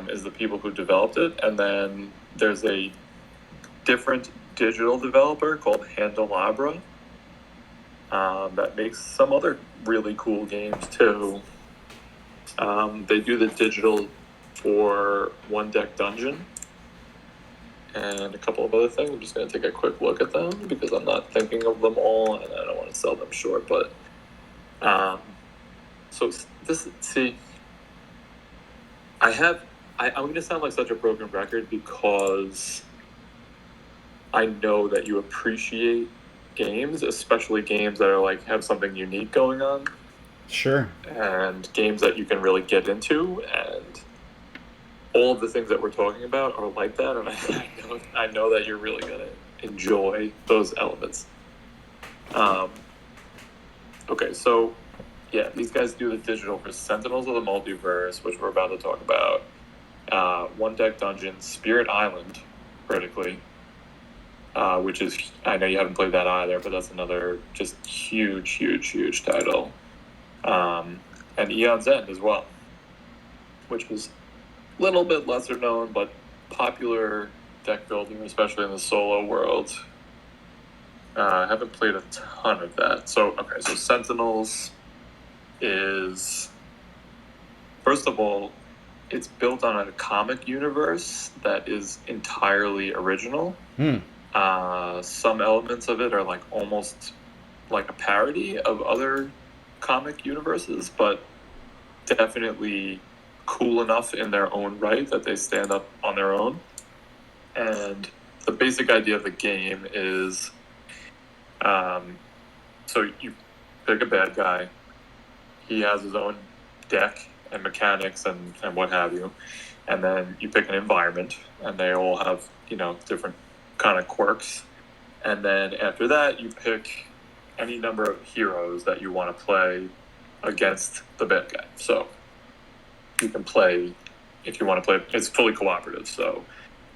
is the people who developed it, and then there's a different digital developer called Handelabra that makes some other really cool games too. They do the digital for One Deck Dungeon and a couple of other things. I'm just going to take a quick look at them because I'm not thinking of them all and I don't want to sell them short. But so this, see, I'm going to sound like such a broken record because I know that you appreciate games, especially games that are like have something unique going on. Sure. And games that you can really get into, and all of the things that we're talking about are like that, and I know that you're really gonna enjoy those elements. Okay, so yeah, these guys do the digital for Sentinels of the Multiverse, which we're about to talk about. One Deck Dungeon, Spirit Island, critically, which is, I know you haven't played that either, but that's another just huge title. And Eon's End as well, which was a little bit lesser known, but popular deck building, especially in the solo world. I haven't played a ton of that. So Sentinels is, first of all, it's built on a comic universe that is entirely original. Some elements of it are like almost like a parody of other comic universes, but definitely cool enough in their own right that they stand up on their own. And the basic idea of the game is so you pick a bad guy, he has his own deck and mechanics and what have you, and then you pick an environment and they all have, you know, different kind of quirks, and then after that you pick any number of heroes that you want to play against the bad guy. So you can play, if you want to play, it's fully cooperative, so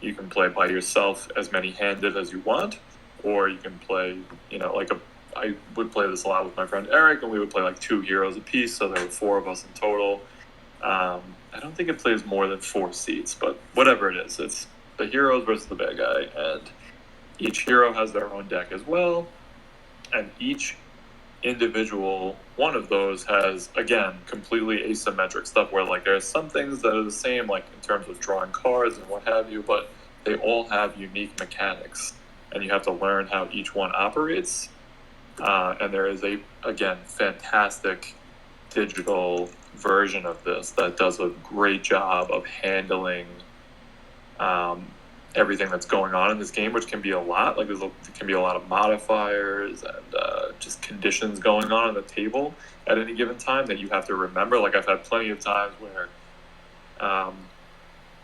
you can play by yourself as many handed as you want, or you can play, you know, like I would play this a lot with my friend Eric, and we would play like 2 heroes apiece, so there were 4 of us in total. I don't think it plays more than 4 seats, but whatever it is, it's the heroes versus the bad guy, and each hero has their own deck as well, and each individual one of those has, again, completely asymmetric stuff where like there's some things that are the same, like in terms of drawing cards and what have you, but they all have unique mechanics, and you have to learn how each one operates. And there is a, again, fantastic digital version of this that does a great job of handling everything that's going on in this game, which can be a lot. Like there can be a lot of modifiers and just conditions going on the table at any given time that you have to remember. Like I've had plenty of times where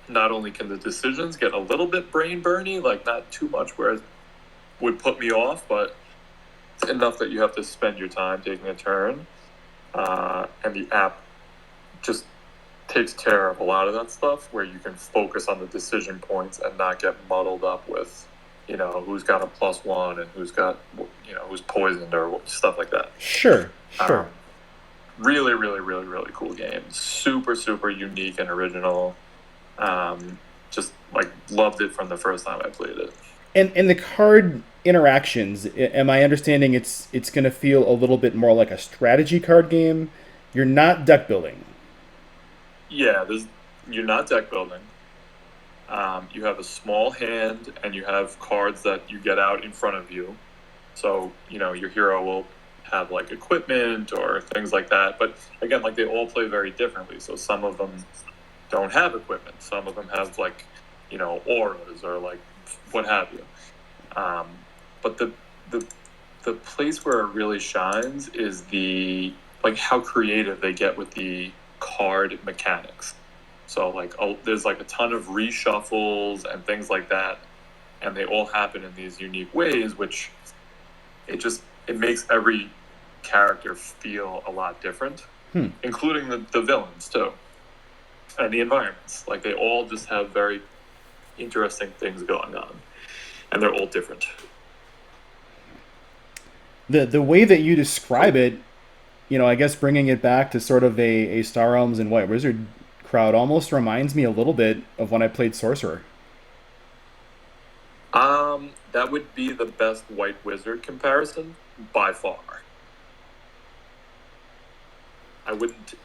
not only can the decisions get a little bit brain burny, like not too much where it would put me off, but enough that you have to spend your time taking a turn. And the app just takes care of a lot of that stuff where you can focus on the decision points and not get muddled up with, who's got a +1 and who's got, who's poisoned or stuff like that. Sure. Really, really, really, really cool game. Super, super unique and original. Just like loved it from the first time I played it. And the card interactions, am I understanding it's going to feel a little bit more like a strategy card game? You're not deck building. Yeah, you're not deck building. You have a small hand, and you have cards that you get out in front of you. So, your hero will have, like, equipment or things like that. But, again, like, they all play very differently. So some of them don't have equipment. Some of them have, like, auras or, like, what have you. But the place where it really shines is how creative they get with the card mechanics. So there's like a ton of reshuffles and things like that, and they all happen in these unique ways, which it makes every character feel a lot different, including the villains too, and the environments. Like they all just have very interesting things going on, and they're all different. The way that you describe it, I guess bringing it back to sort of a Star Realms and White Wizard crowd almost reminds me a little bit of when I played Sorcerer. That would be the best White Wizard comparison by far. I wouldn't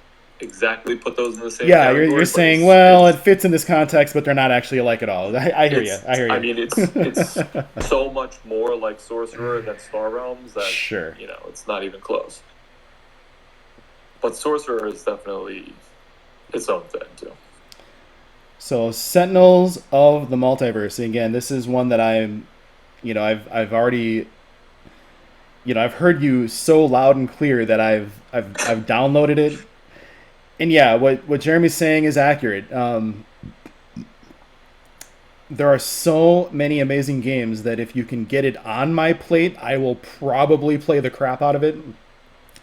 exactly put those in the same category. You're saying, it fits in this context, but they're not actually alike at all. I hear you. I mean, it's so much more like Sorcerer than Star Realms that, sure, it's not even close. But Sorcerer is definitely its own thing, too. So, Sentinels of the Multiverse. Again, this is one that I've already, I've heard you so loud and clear that I've downloaded it. And yeah, what Jeremy's saying is accurate. There are so many amazing games that if you can get it on my plate, I will probably play the crap out of it.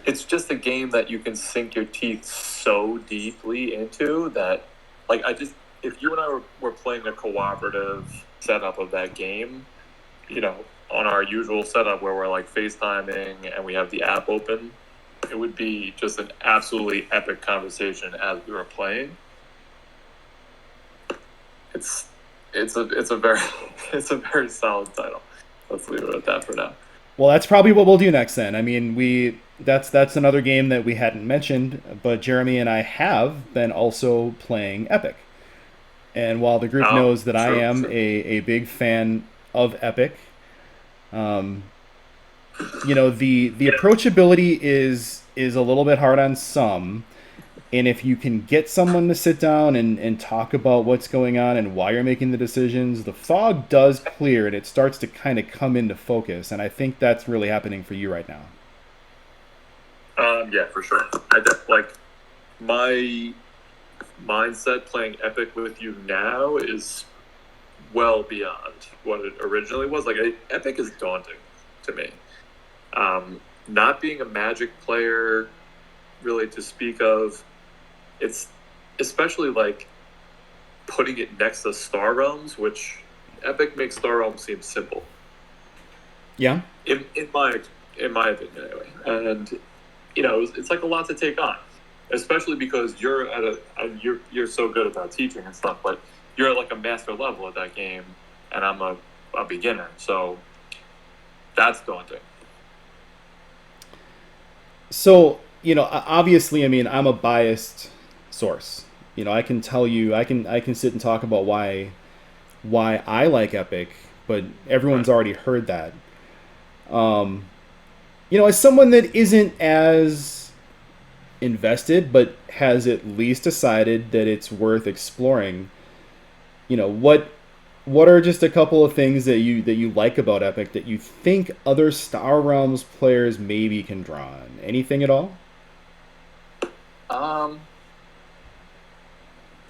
It's just a game that you can sink your teeth so deeply into that, if you and I were playing a cooperative setup of that game, on our usual setup where we're like FaceTiming and we have the app open, it would be just an absolutely epic conversation as we were playing. It's a very solid title. Let's leave it at that for now. Well, that's probably what we'll do next then. I mean, that's another game that we hadn't mentioned, but Jeremy and I have been also playing Epic. And while the group knows that I am a big fan of Epic, the approachability is a little bit hard on some. And if you can get someone to sit down and talk about what's going on and why you're making the decisions, the fog does clear and it starts to kind of come into focus. And I think that's really happening for you right now. Yeah, for sure. My mindset playing Epic with you now is well beyond what it originally was. Epic is daunting to me. Not being a Magic player really to speak of, it's especially putting it next to Star Realms, which Epic makes Star Realms seem simple. Yeah. In my opinion, anyway. And it's a lot to take on, especially because you're you're so good about teaching and stuff, but you're at a master level at that game, and I'm a beginner, so that's daunting. So obviously, I mean, I'm a biased source. I can tell you, I can sit and talk about why I like Epic, but everyone's already heard that. As someone that isn't as invested, but has at least decided that it's worth exploring, what are just a couple of things that you like about Epic that you think other Star Realms players maybe can draw on? Anything at all?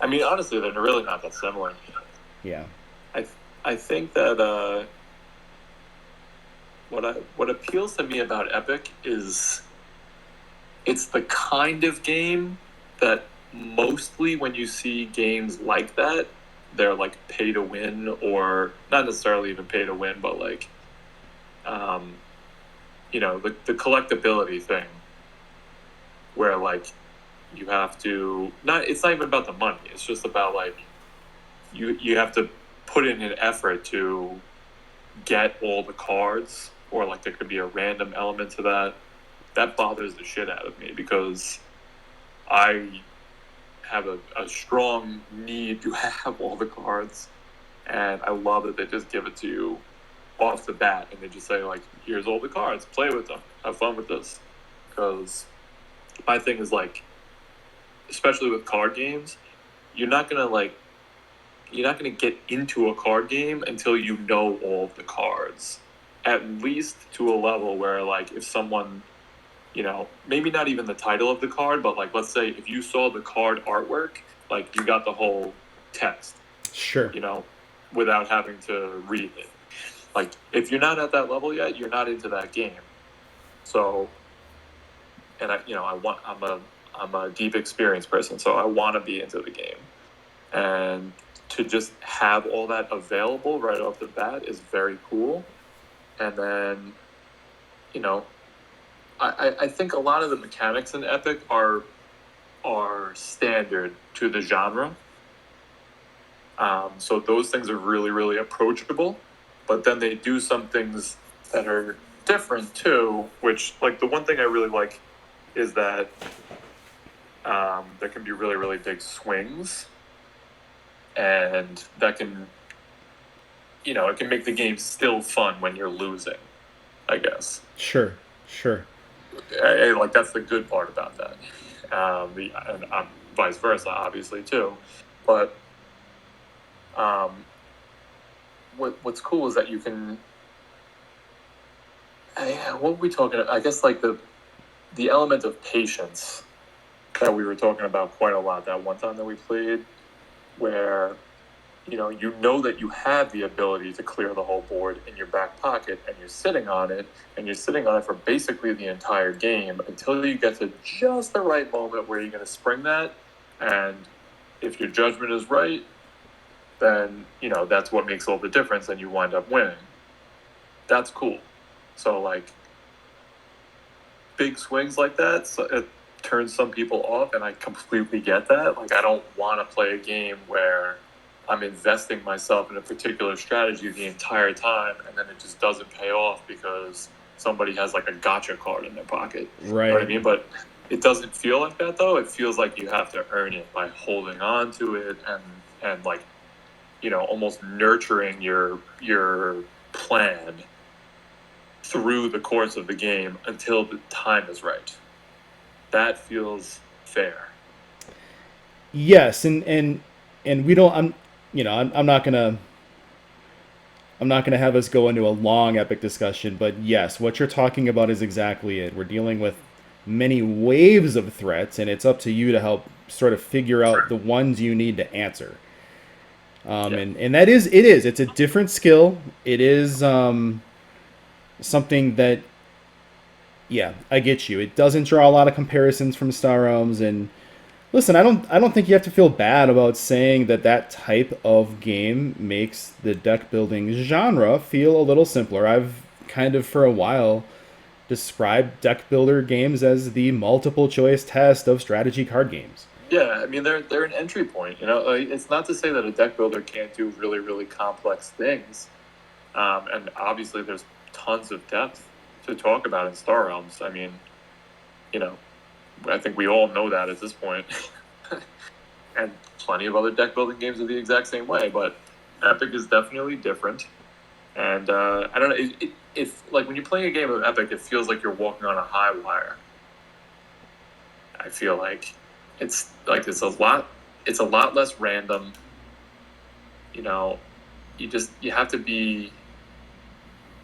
I mean, honestly, they're really not that similar. Yeah. I think that what appeals to me about Epic is it's the kind of game that mostly when you see games like that, they're like pay to win, or not necessarily even pay to win, but like the collectability thing, where like you have to it's not even about the money. It's just about like you have to put in an effort to get all the cards, or like there could be a random element to that. That bothers the shit out of me because I have a strong need to have all the cards, and I love that they just give it to you off the bat, and they just say like, here's all the cards, play with them, have fun with this. Because my thing is like, especially with card games, you're not gonna get into a card game until you know all of the cards, at least to a level where like if someone, maybe not even the title of the card, but like let's say if you saw the card artwork, like you got the whole text, Sure. without having to read it. Like if you're not at that level yet, you're not into that game. So, and I'm a deep experience person, so I want to be into the game, and to just have all that available right off the bat is very cool. And then, I think a lot of the mechanics in Epic are standard to the genre. So those things are really, really approachable. But then they do some things that are different too, which, like, the one thing I really like is that there can be really, really big swings. And that can, it can make the game still fun when you're losing, I guess. Sure. Like, that's the good part about that. And vice versa, obviously, too. But what's cool is that you can... what were we talking about? I guess, like, the element of patience that we were talking about quite a lot that one time that we played, where you know that you have the ability to clear the whole board in your back pocket, and you're sitting on it, for basically the entire game until you get to just the right moment where you're going to spring that. And if your judgment is right, then that's what makes all the difference, and you wind up winning. That's cool. So like big swings like that, so it turns some people off, and I completely get that. Like, I don't want to play a game where I'm investing myself in a particular strategy the entire time, and then it just doesn't pay off because somebody has like a gotcha card in their pocket. Right. You know what I mean? But it doesn't feel like that, though. It feels like you have to earn it by holding on to it and like, almost nurturing your plan through the course of the game until the time is right. That feels fair. Yes, and we don't. I'm not gonna have us go into a long Epic discussion, but yes, what you're talking about is exactly it. We're dealing with many waves of threats, and it's up to you to help sort of figure out the ones you need to answer. And that is, it's a different skill. It is something that, yeah, I get you. It doesn't draw a lot of comparisons from Star Realms, and listen, I don't think you have to feel bad about saying that type of game makes the deck building genre feel a little simpler. I've kind of for a while described deck builder games as the multiple choice test of strategy card games. Yeah, I mean they're an entry point. Like, it's not to say that a deck builder can't do really, really complex things, and obviously there's tons of depth to talk about in Star Realms. I mean, I think we all know that at this point. And plenty of other deck building games are the exact same way, but Epic is definitely different. And I don't know, if like when you're playing a game of Epic, it feels like you're walking on a high wire. I feel like it's a lot less random. You have to be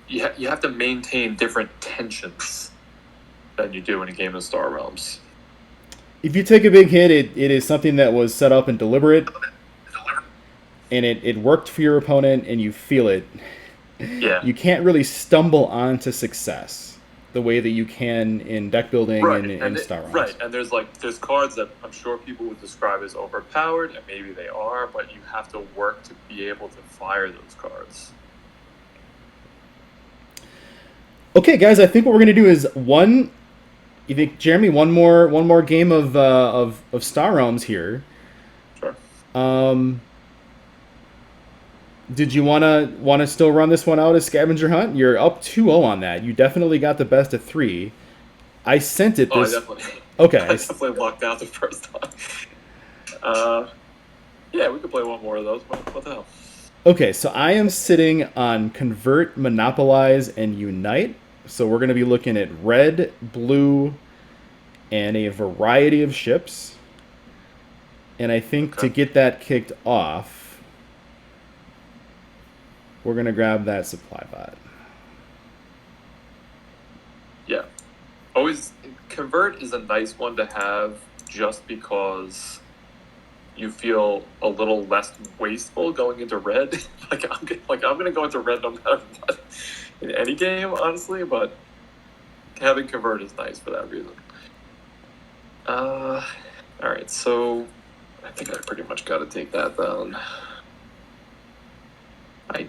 you have to maintain different tensions than you do in a game of Star Realms. If you take a big hit, it is something that was set up and deliberate, and it worked for your opponent, and you feel it. Yeah. You can't really stumble onto success the way that you can in deck building and star rounds. Right, and there's cards that I'm sure people would describe as overpowered, and maybe they are, but you have to work to be able to fire those cards. Okay, guys, I think what we're gonna do is one. You think, Jeremy, one more game of Star Realms here. Sure. Did you wanna still run this one out as Scavenger Hunt? You're up 2-0 on that. You definitely got the best of 3. I sent it this. I definitely. Okay. I definitely lucked out the first time. Yeah, we could play one more of those. What the hell? Okay, so I am sitting on Convert, Monopolize, and Unite. So we're going to be looking at red, blue, and a variety of ships. And I think to get that kicked off, we're going to grab that supply bot. Yeah. Always, Convert is a nice one to have just because you feel a little less wasteful going into red. I'm gonna go into red no matter what in any game, honestly. But having Convert is nice for that reason. All right, so I think I pretty much got to take that down. I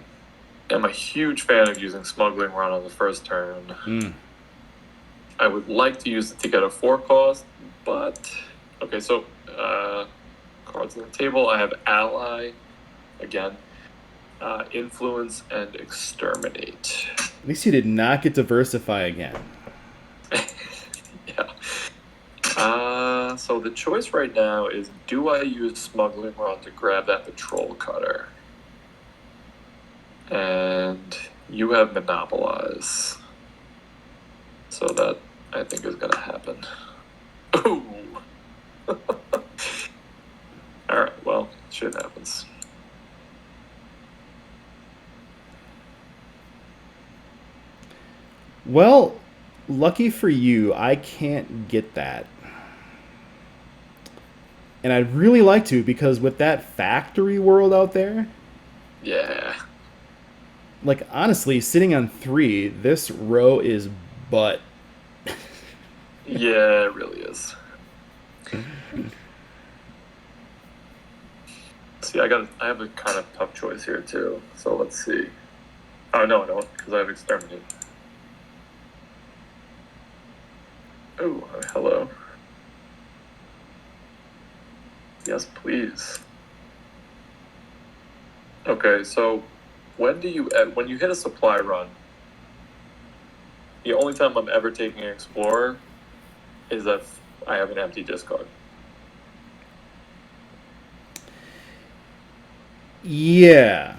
am a huge fan of using Smuggling Run on the first turn. I would like to use it to get a 4 cost, but okay. So cards on the table. I have Ally again, Influence, and Exterminate. At least you did not get Diversify again. Yeah. So the choice right now is: do I use Smuggling Run to grab that Patrol Cutter? And you have Monopolize. So that, I think, is going to happen. Ooh. Alright, well, shit happens. Well, lucky for you, I can't get that. And I'd really like to, because with that factory world out there... Yeah. Like, honestly, sitting on 3, this row is butt. Yeah, it really is. See, I have a kind of tough choice here too. So let's see. Oh no, I don't, because I have Exterminate. Oh, hello. Yes, please. Okay, so when you hit a supply run, the only time I'm ever taking an Explorer is if I have an empty discard. Yeah.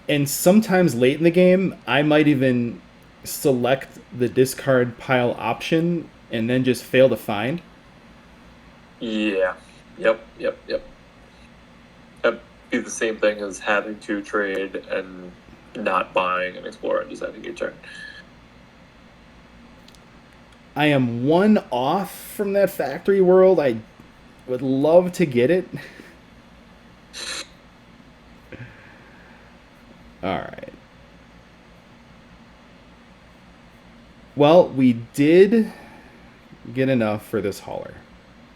And sometimes late in the game, I might even select the discard pile option and then just fail to find. Yeah. Yep. That'd be the same thing as having to trade and not buying an Explorer and just ending your turn. I am 1 off from that factory world. I would love to get it. Alright. Well, we did get enough for this hauler.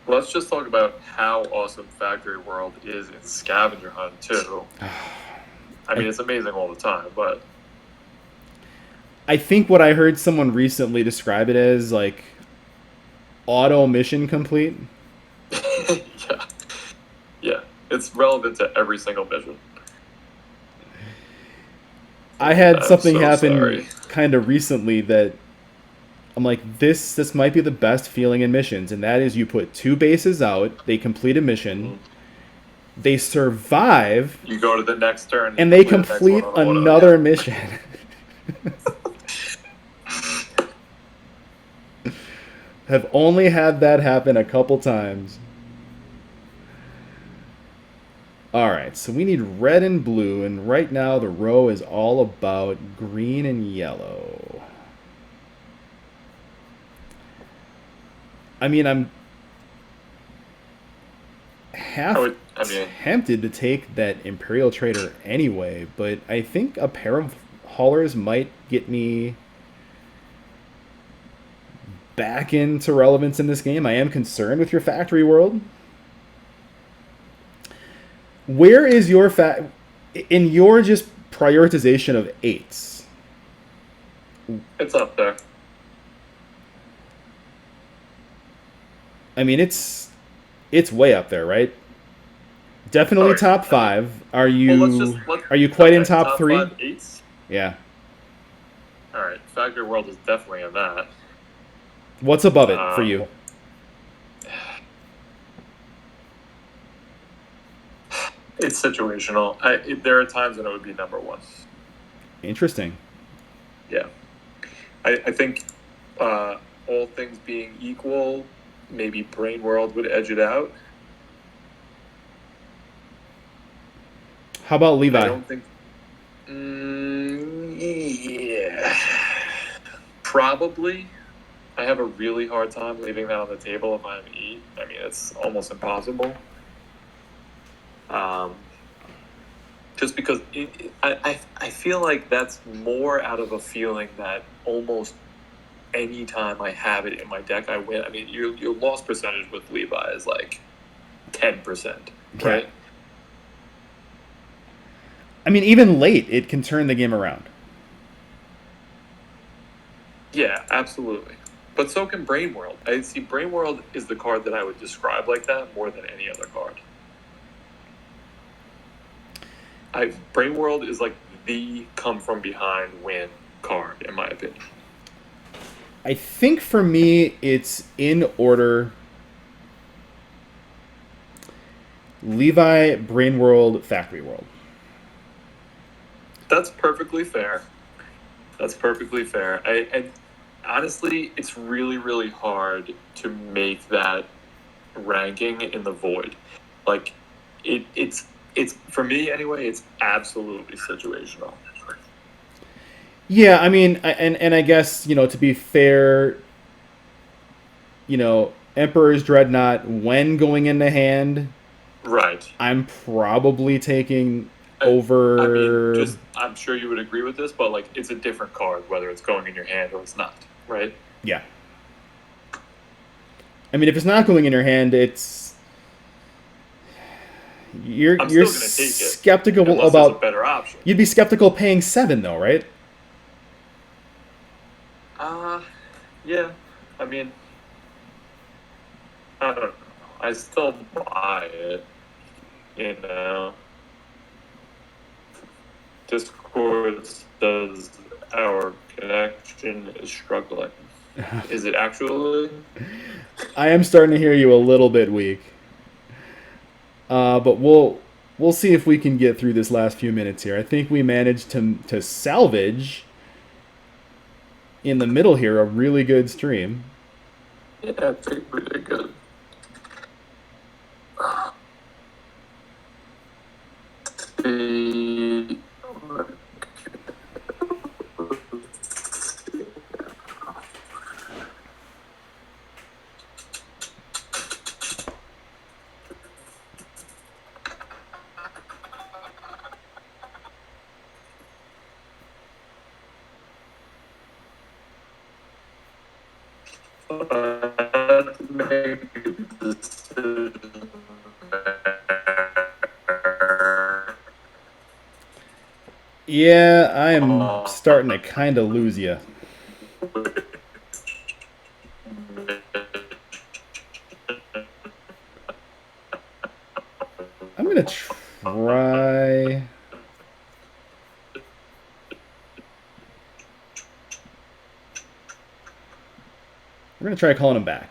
Let's just talk about how awesome Factory World is in Scavenger Hunt, too. I mean, it's amazing all the time, but... I think what I heard someone recently describe it as, like, auto mission complete. Yeah. It's relevant to every single mission. I had something happen kind of recently that I'm like, this might be the best feeling in missions, and that is you put 2 bases out, they complete a mission, they survive, you go to the next turn, and they complete another mission. Have only had that happen a couple times. Alright, so we need red and blue, and right now the row is all about green and yellow. I mean, half tempted to take that Imperial Trader anyway, but I think a pair of haulers might get me back into relevance in this game. I am concerned with your factory world. Where is your in your just prioritization of 8s? It's up there. I mean, it's way up there, right? Definitely top 5. Are you quite in top 3? 5 8s? Yeah. All right, Factory World is definitely in that. What's above it for you? It's situational. There are times when it would be number 1. Interesting. Yeah. I think all things being equal, maybe Brain World would edge it out. How about Levi? I don't think... yeah. Probably. I have a really hard time leaving that on the table if I'm E. I mean, it's almost impossible. Just because I feel like that's more out of a feeling that almost any time I have it in my deck, I win. I mean, your loss percentage with Levi is like 10%, right? Yeah. I mean, even late, it can turn the game around. Yeah, absolutely. But so can Brain World. I see Brain World is the card that I would describe like that more than any other card. Brain World is like the come from behind win card, in my opinion. I think for me, it's in order: Levi, Brain World, Factory World. That's perfectly fair. And honestly, it's really, really hard to make that ranking in the void. Like, it's for me anyway. It's absolutely situational. Yeah, I mean, and I guess, to be fair, Emperor's Dreadnought, when going into hand, right? I'm probably taking over. I mean, I'm sure you would agree with this, but like, it's a different card whether it's going in your hand or it's not, right? Yeah. I mean, if it's not going in your hand, it's you're skeptical unless about there's a better option. You'd be skeptical paying 7 though, right? Yeah. I mean, I don't know. I still buy it, Discord says our connection is struggling. Is it actually? I am starting to hear you a little bit weak. But we'll see if we can get through this last few minutes here. I think we managed to salvage in the middle here a really good stream. Yeah, I think we did good. Yeah, I am starting to kind of lose you. I'm going to try... We're going to try calling him back.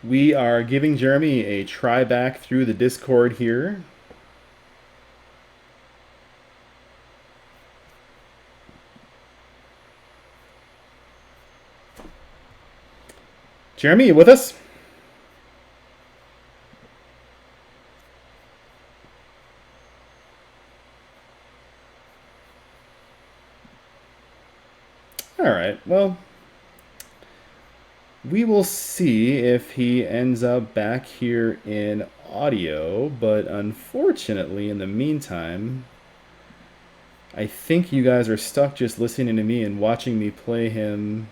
We are giving Jeremy a try back through the Discord here. Jeremy, you with us? All right, well, we will see if he ends up back here in audio, but unfortunately, in the meantime, I think you guys are stuck just listening to me and watching me play him.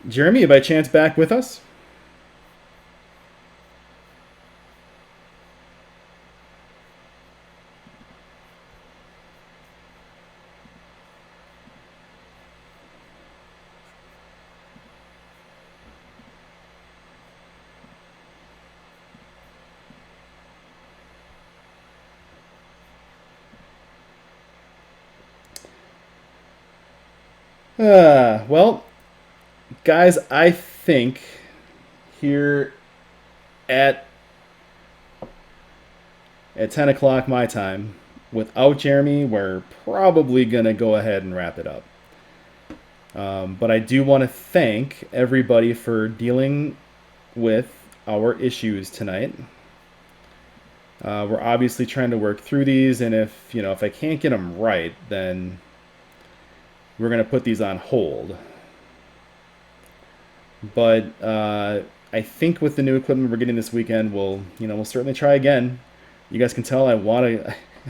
Jeremy, by chance back with us? Well, guys, I think here at 10 o'clock my time, without Jeremy, we're probably going to go ahead and wrap it up. But I do want to thank everybody for dealing with our issues tonight. We're obviously trying to work through these, and if I can't get them right, then we're going to put these on hold. But I think with the new equipment we're getting this weekend, we'll certainly try again. You guys can tell I want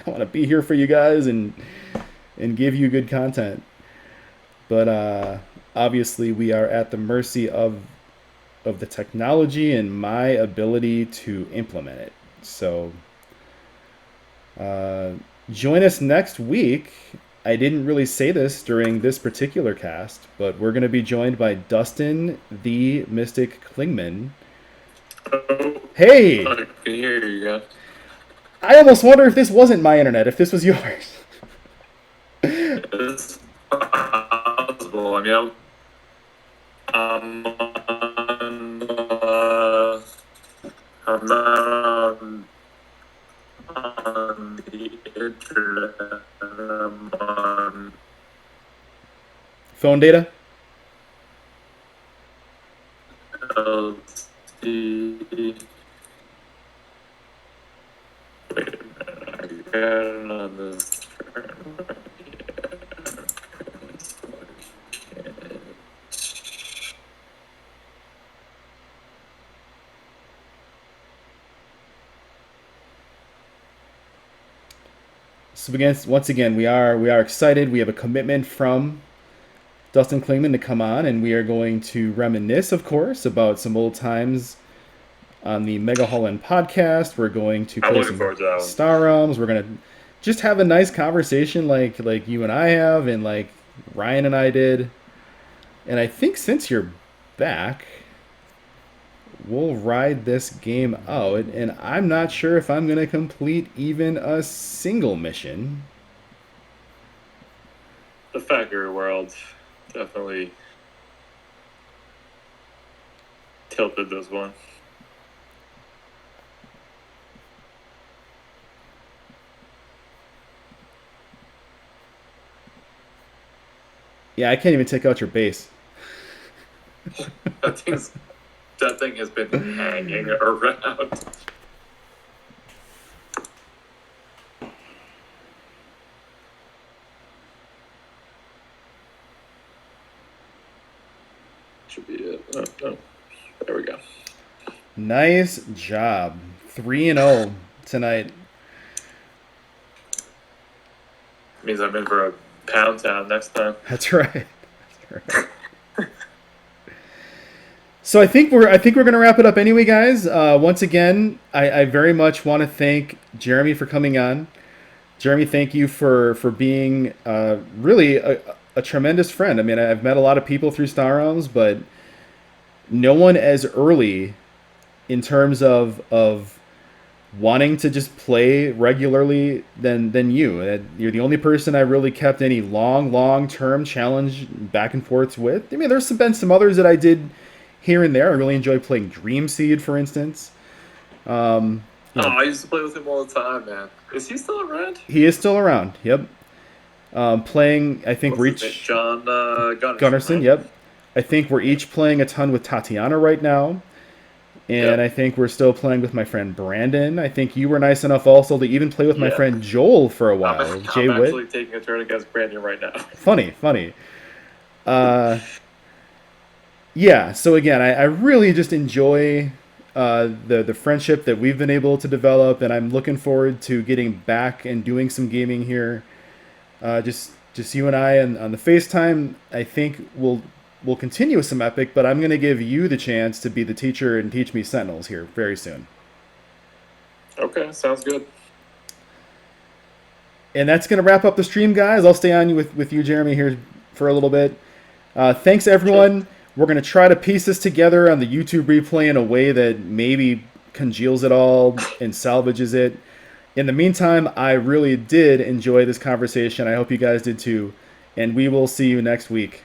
to be here for you guys and give you good content. But obviously we are at the mercy of the technology and my ability to implement it. So join us next week. I didn't really say this during this particular cast, but we're going to be joined by Dustin the Mystic Klingman. Hey! I can hear you guys. I almost wonder if this wasn't my internet, if this was yours. It's possible. I mean, I'm not on the internet. I'm on Phone data? LTE. Wait a minute. I got it on this. So once again, we are excited. We have a commitment from Dustin Klingman to come on, and we are going to reminisce, of course, about some old times on the Mega Holland podcast. We're going to play some Star Realms. We're going to just have a nice conversation like you and I have, and like Ryan and I did. And I think since you're back, we'll ride this game out. And I'm not sure if I'm going to complete even a single mission. The Factory World definitely tilted this one. Yeah, I can't even take out your base. That thing has been hanging around. Should be it. Oh, there we go. Nice job. 3-0 tonight. Means I'm in for a pound town next time. That's right. So I think we're going to wrap it up anyway, guys. Once again, I very much want to thank Jeremy for coming on. Jeremy, thank you for being really a a tremendous friend. I mean, I've met a lot of people through Star Realms, but no one as early in terms of wanting to just play regularly than you. You're the only person I really kept any long term challenge back and forths with. I mean, been some others that I did here and there. I really enjoy playing Dream Seed, for instance. I used to play with him all the time, man. Is he still around? He is still around. Yep. Playing, I think What's his name? John Gunnarsson. Right? Yep. I think we're each playing a ton with Tatiana right now. And I think we're still playing with my friend Brandon. I think you were nice enough also to even play with my friend Joel for a while. I'm actually taking a turn against Brandon right now. Funny. Yeah, so again, I really just enjoy the friendship that we've been able to develop, and I'm looking forward to getting back and doing some gaming here. Just you and I on the FaceTime. I think we'll continue with some Epic, but I'm going to give you the chance to be the teacher and teach me Sentinels here very soon. Okay, sounds good. And that's going to wrap up the stream, guys. I'll stay on with you, Jeremy, here for a little bit. Thanks, everyone. Sure. We're going to try to piece this together on the YouTube replay in a way that maybe congeals it all and salvages it. In the meantime, I really did enjoy this conversation. I hope you guys did too. And we will see you next week.